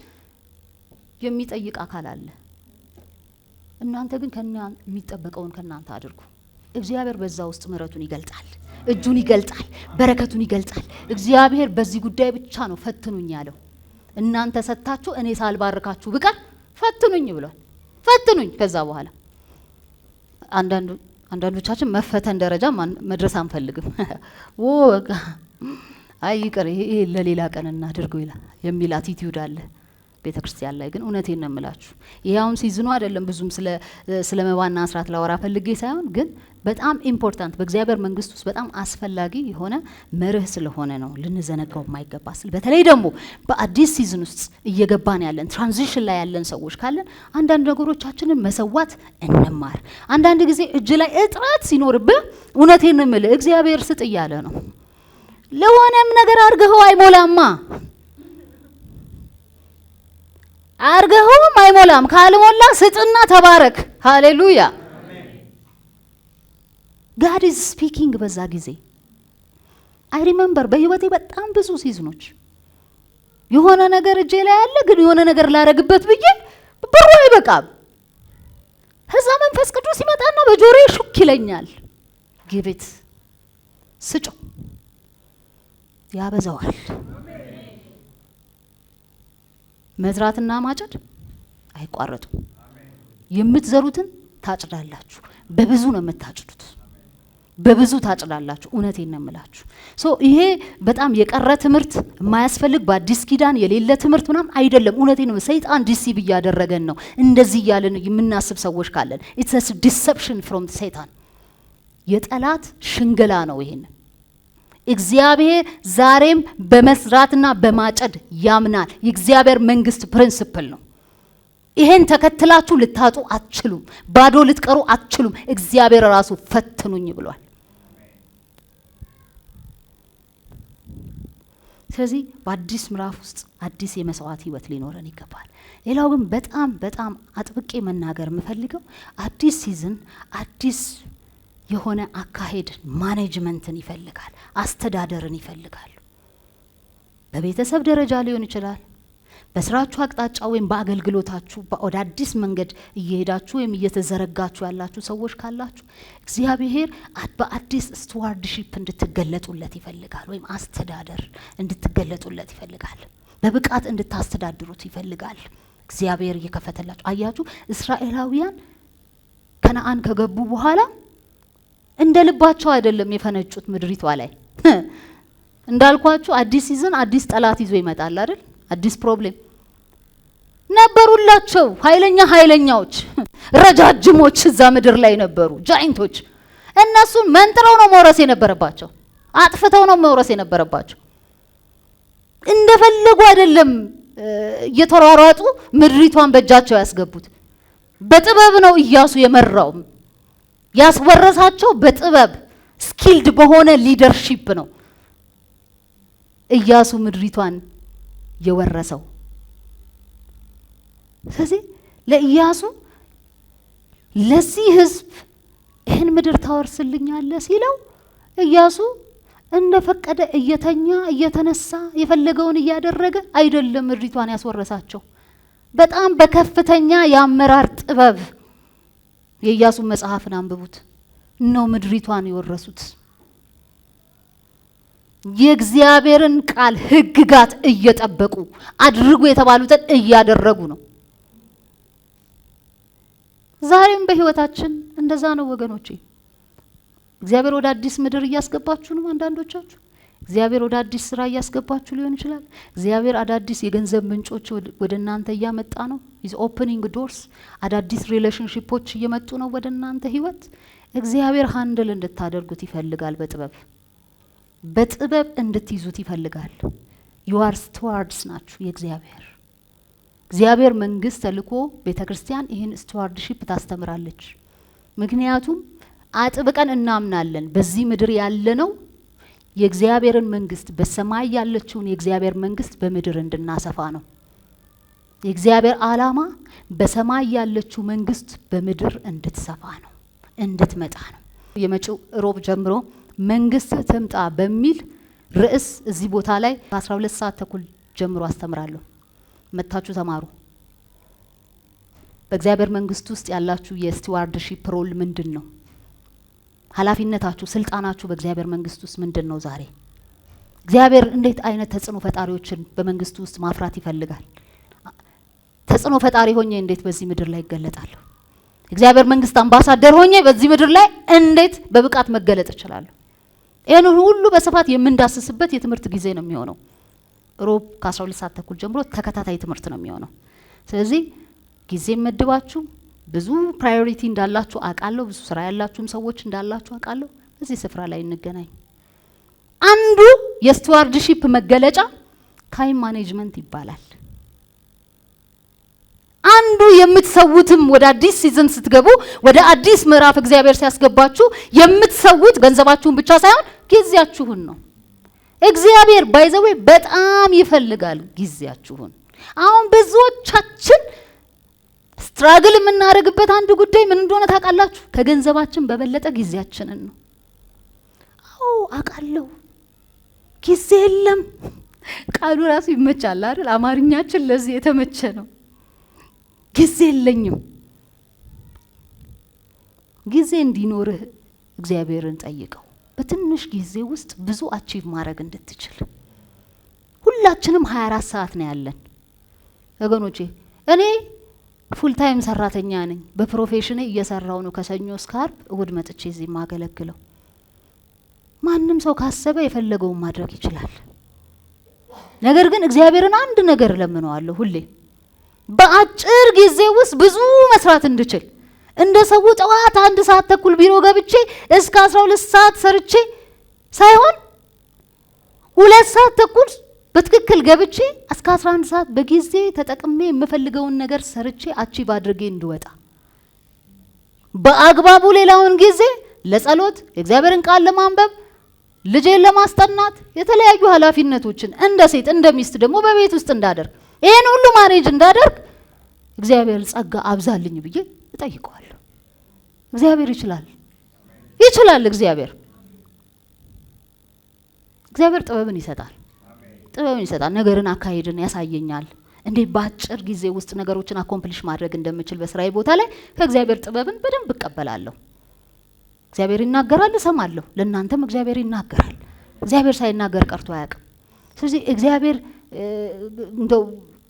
የሚጠይቅ አካል አለ። እናንተ ግን የሚጠበቀውን ከናንተ አድርጉ። እግዚአብሔር በዛ ውስጥ ምሕረቱን ይገልጣል፣ እጁን ይገልጣል፣ በረከቱን ይገልጣል። እግዚአብሔር በዚህ ጉዳይ ብቻ ነው ፈትኑኝ ያለው። እናንተ ሰጣችሁ እኔ ሳልባርካችሁ ብቀር ፈትኑኝ ብሏል። ፈትኑኝ። ከዛ በኋላ አንዳንዶቻችን መፈተን ደረጃ መድረስ አንፈልግም። አይ ይቅር ይሄ ለሌላ ቀን እናድርገው ይላል የሚል አቲቲዩድ አለ ቤተክርስቲያን ላይ። ግን እውነቴን ነው የምላችሁ፣ ይሄ አሁን ሲዝኑ አይደለም። ብዙም ስለ መባና አስራት ላወራ ፈልጌ ሳይሆን ግን በጣም ኢምፖርታንት በእግዚአብሔር መንግስት ውስጥ በጣም አስፈላጊ የሆነ መርህ ስለሆነ ነው ልንዘነጋው የማይገባ። በተለይ ደግሞ በአዲስ ሲዝን ውስጥ እየገባን ያለን ትራንዚሽን ላይ ያለን ሰዎች ካለን አንዳንድ ነገሮቻችንን መሰዋት እንማር። አንዳንድ ጊዜ እጅ ላይ እጥረት ሲኖርብህ እውነቴን ነው የምልህ እግዚአብሔር ስጥ እያለ ነው። ለሆነም ነገር አድርገኸው አይሞላማ። አርገውም አይሞላም። ካልሞላ ስጥና ተባረክ። ሃሌሉያ። God is speaking በዛ ጊዜ I remember በህይወቴ በጣም ብዙ ሲዝኖች የሆነ ነገር እጄ ላይ ያለ ግን የሆነ ነገር ላረግበት ብዬ ብሩ አይበቃም። ከዛ መንፈስ ቅዱስ ይመጣና በጆሮዬ ሹክ ይለኛል። ግብት ስጮ ያበዛዋል። መዝራትና ማጨድ አይቋረጡም። የምትዘሩትን ታጭዳላችሁ። በብዙ ነው የምታጭዱት። በብዙ ታጭዳላችሁ። እውነቴን ነው የምላችሁ። ይሄ በጣም የቀረ ትምህርት የማያስፈልግ በአዲስ ኪዳን የሌለ ትምህርት ምናምን አይደለም። እውነቴን ነው። ሰይጣን ዲሲቭ እያደረገን ነው። እንደዚህ እያለን የምናስብ ሰዎች ካለን ኢትስ ዲሰፕሽን ፍሮም ሰይጣን፣ የጠላት ሽንገላ ነው። ይሄን እግዚአብሔር ዛሬም በመስራትና በማጨድ ያምናል። የእግዚአብሔር መንግስት ፕሪንሲፕል ነው። ይሄን ተከትላችሁ ልታጡ አትችሉም። ባዶ ልትቀሩ አትችሉም። እግዚአብሔር ራሱ ፈትኑኝ ብሏል። ስለዚህ በአዲስ ምዕራፍ ውስጥ አዲስ የመስዋዕት ህይወት ሊኖረን ይገባል። ሌላው ግን በጣም አጥብቄ መናገር የምፈልገው አዲስ ሲዝን አዲስ የሆነ አካሄድ ማኔጅመንትን ይፈልጋል። አስተዳደርን ይፈልጋል። በቤተሰብ ደረጃ ሊሆን ይችላል። በስራችሁ አቅጣጫ ወይም በአገልግሎታችሁ ወደ አዲስ መንገድ እየሄዳችሁ ወይም እየተዘረጋችሁ ያላችሁ ሰዎች ካላችሁ እግዚአብሔር በአዲስ ስቱዋርድሺፕ እንድትገለጡለት ይፈልጋል። ወይም አስተዳደር እንድትገለጡለት ይፈልጋል። በብቃት እንድታስተዳድሩት ይፈልጋል። እግዚአብሔር እየከፈተላችሁ አያችሁ። እስራኤላውያን ከነአን ከገቡ በኋላ እንደ ልባቸው አይደለም የፈነጩት ምድሪቷ ላይ። እንዳልኳችሁ አዲስ ሲዝን አዲስ ጠላት ይዞ ይመጣል አይደል? አዲስ ፕሮብሌም ነበሩላቸው። ኃይለኛዎች ረጃጅሞች እዛ ምድር ላይ ነበሩ፣ ጃይንቶች። እነሱን መንጥረው ነው መውረስ የነበረባቸው፣ አጥፍተው ነው መውረስ የነበረባቸው። እንደፈለጉ አይደለም እየተሯሯጡ ምድሪቷን በእጃቸው ያስገቡት። በጥበብ ነው ኢያሱ የመራው። ያስወረሳቸው በጥበብ ስኪልድ በሆነ ሊደርሺፕ ነው ኢያሱ ምድሪቷን የወረሰው። ስለዚህ ለኢያሱ ለዚህ ህዝብ ይህን ምድር ታወርስልኛለህ ሲለው ኢያሱ እንደፈቀደ እየተኛ እየተነሳ የፈለገውን እያደረገ አይደለም ምድሪቷን ያስወረሳቸው። በጣም በከፍተኛ የአመራር ጥበብ የኢያሱ መጽሐፍን አንብቡት ነው ምድሪቷን የወረሱት። የእግዚአብሔርን ቃል ህግጋት እየጠበቁ አድርጉ የተባሉትን እያደረጉ ነው። ዛሬም በህይወታችን እንደዛ ነው ወገኖቼ። እግዚአብሔር ወደ አዲስ ምድር እያስገባችሁ ነው። አንዳንዶቻችሁ እግዚአብሔር ወደ አዲስ ስራ እያስገባችሁ ሊሆን ይችላል። እግዚአብሔር አዳዲስ የገንዘብ ምንጮች ወደ እናንተ እያመጣ ነው። ኢዝ ኦፕኒንግ ዶርስ። አዳዲስ ሪሌሽንሺፖች እየመጡ ነው ወደ እናንተ ህይወት። እግዚአብሔር ሃንድል እንድታደርጉት ይፈልጋል። በጥበብ እንድትይዙት ይፈልጋል። ዩ አር ስቱዋርድስ ናችሁ የእግዚአብሔር መንግስት ተልኮ ቤተክርስቲያን ይህን ስቱዋርድሺፕ ታስተምራለች። ምክንያቱም አጥብቀን እናምናለን በዚህ ምድር ያለነው የእግዚአብሔርን መንግስት በሰማይ ያለችውን የእግዚአብሔር መንግስት በምድር እንድናሰፋ ነው። የእግዚአብሔር ዓላማ በሰማይ ያለችው መንግስት በምድር እንድትሰፋ ነው፣ እንድትመጣ ነው። የመጪው ሮብ ጀምሮ መንግስት ትምጣ በሚል ርዕስ እዚህ ቦታ ላይ 12 ሰዓት ተኩል ጀምሮ አስተምራለሁ። መታችሁ ተማሩ። በእግዚአብሔር መንግስት ውስጥ ያላችሁ የስቱዋርድሺፕ ሮል ምንድነው? ኃላፊነታችሁ፣ ስልጣናችሁ በእግዚአብሔር መንግስት ውስጥ ምንድነው? ዛሬ እግዚአብሔር እንዴት አይነት ተጽዕኖ ፈጣሪዎችን በመንግስቱ ውስጥ ማፍራት ይፈልጋል? ተጽዕኖ ፈጣሪ ሆኜ እንዴት በዚህ ምድር ላይ ይገለጣለሁ? እግዚአብሔር መንግስት አምባሳደር ሆኜ በዚህ ምድር ላይ እንዴት በብቃት መገለጥ እችላለሁ? ይሄን ሁሉ በስፋት የምንዳስስበት የትምህርት ጊዜ ነው የሚሆነው። ሮብ ከ12 ሰዓት ተኩል ጀምሮ ተከታታይ ትምህርት ነው የሚሆነው። ስለዚህ ጊዜ መድባችሁ ብዙ ፕራዮሪቲ እንዳላችሁ አውቃለሁ። ብዙ ስራ ያላችሁም ሰዎች እንዳላችሁ አውቃለሁ። እዚህ ስፍራ ላይ እንገናኝ። አንዱ የስቱዋርድሺፕ መገለጫ ታይም ማኔጅመንት ይባላል። አንዱ የምትሰውትም ወደ አዲስ ሲዝን ስትገቡ ወደ አዲስ ምዕራፍ እግዚአብሔር ሲያስገባችሁ የምትሰውት ገንዘባችሁን ብቻ ሳይሆን ጊዜያችሁን ነው። እግዚአብሔር ባይዘዌ በጣም ይፈልጋል ጊዜያችሁን። አሁን ብዙዎቻችን ስትራግል የምናደርግበት አንድ ጉዳይ ምን እንደሆነ ታውቃላችሁ? ከገንዘባችን በበለጠ ጊዜያችንን ነው። አዎ አውቃለሁ፣ ጊዜ የለም። ቃሉ ራሱ ይመቻል አይደል? አማርኛችን ለዚህ የተመቸ ነው። ጊዜ የለኝም። ጊዜ እንዲኖርህ እግዚአብሔርን ጠይቀው። በትንሽ ጊዜ ውስጥ ብዙ አቺቭ ማድረግ እንድትችል። ሁላችንም 24 ሰዓት ነው ያለን ወገኖቼ። እኔ ፉል ታይም ሰራተኛ ነኝ። በፕሮፌሽኔ እየሰራው ነው ከሰኞ እስከ ዓርብ፣ እሁድ መጥቼ እዚህ ማገለግለው። ማንም ሰው ካሰበ የፈለገውን ማድረግ ይችላል። ነገር ግን እግዚአብሔርን አንድ ነገር ለምነዋለሁ ሁሌ፣ በአጭር ጊዜ ውስጥ ብዙ መስራት እንድችል። እንደ ሰው ጠዋት 1 ሰዓት ተኩል ቢሮ ገብቼ እስከ 12 ሰዓት ሰርቼ ሳይሆን 2 ሰዓት ተኩል በትክክል ገብቼ እስከ 11 ሰዓት በጊዜ ተጠቅሜ የምፈልገውን ነገር ሰርቼ አቺቭ አድርጌ እንድወጣ፣ በአግባቡ ሌላውን ጊዜ ለጸሎት፣ የእግዚአብሔርን ቃል ለማንበብ፣ ልጄን ለማስጠናት፣ የተለያዩ ኃላፊነቶችን እንደ ሴት እንደ ሚስት ደግሞ በቤት ውስጥ እንዳደርግ፣ ይሄን ሁሉ ማኔጅ እንዳደርግ እግዚአብሔር ጸጋ አብዛልኝ ብዬ እጠይቀዋለሁ። እግዚአብሔር ይችላል። እግዚአብሔር ጥበብን ይሰጣል። ነገርን አካሄድን ያሳየኛል። እንዴ በአጭር ጊዜ ውስጥ ነገሮችን አኮምፕሊሽ ማድረግ እንደምችል በስራዬ ቦታ ላይ ከእግዚአብሔር ጥበብን በደንብ እቀበላለሁ። እግዚአብሔር ይናገራል፣ እሰማለሁ። ለእናንተም እግዚአብሔር ይናገራል። እግዚአብሔር ሳይናገር ቀርቶ አያውቅም። ስለዚህ እግዚአብሔር እንደው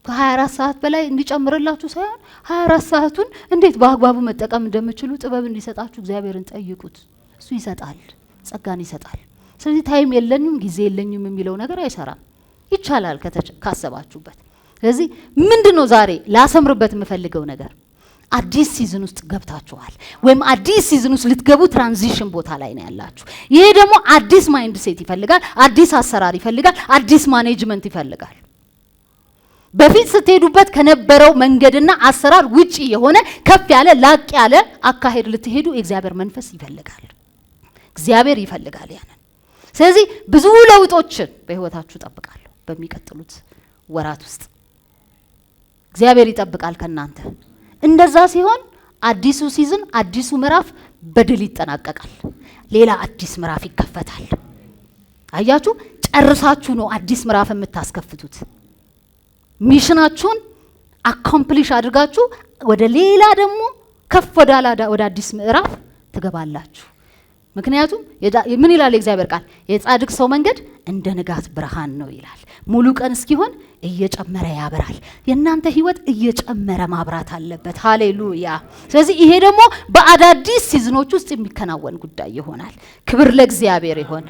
ከ24 ሰዓት በላይ እንዲጨምርላችሁ ሳይሆን 24 ሰዓቱን እንዴት በአግባቡ መጠቀም እንደምችሉ ጥበብ እንዲሰጣችሁ እግዚአብሔርን ጠይቁት። እሱ ይሰጣል፣ ጸጋን ይሰጣል። ስለዚህ ታይም የለኝም ጊዜ የለኝም የሚለው ነገር አይሰራም። ይቻላል ካሰባችሁበት። ስለዚህ ምንድነው ዛሬ ላሰምርበት የምፈልገው ነገር? አዲስ ሲዝን ውስጥ ገብታችኋል፣ ወይም አዲስ ሲዝን ውስጥ ልትገቡ ትራንዚሽን ቦታ ላይ ነው ያላችሁ። ይሄ ደግሞ አዲስ ማይንድ ሴት ይፈልጋል፣ አዲስ አሰራር ይፈልጋል፣ አዲስ ማኔጅመንት ይፈልጋል። በፊት ስትሄዱበት ከነበረው መንገድና አሰራር ውጪ የሆነ ከፍ ያለ ላቅ ያለ አካሄድ ልትሄዱ የእግዚአብሔር መንፈስ ይፈልጋል። እግዚአብሔር ይፈልጋል ያንን። ስለዚህ ብዙ ለውጦችን በህይወታችሁ ጠብቃለሁ በሚቀጥሉት ወራት ውስጥ እግዚአብሔር ይጠብቃል ከናንተ። እንደዛ ሲሆን አዲሱ ሲዝን አዲሱ ምዕራፍ በድል ይጠናቀቃል። ሌላ አዲስ ምዕራፍ ይከፈታል። አያችሁ፣ ጨርሳችሁ ነው አዲስ ምዕራፍ የምታስከፍቱት። ሚሽናችሁን አኮምፕሊሽ አድርጋችሁ ወደ ሌላ ደግሞ ከፍ ወደ አዲስ ምዕራፍ ትገባላችሁ። ምክንያቱም ምን ይላል የእግዚአብሔር ቃል? የጻድቅ ሰው መንገድ እንደ ንጋት ብርሃን ነው ይላል። ሙሉ ቀን እስኪሆን እየጨመረ ያበራል። የእናንተ ህይወት እየጨመረ ማብራት አለበት። ሃሌሉያ። ስለዚህ ይሄ ደግሞ በአዳዲስ ሲዝኖች ውስጥ የሚከናወን ጉዳይ ይሆናል። ክብር ለእግዚአብሔር ይሆን።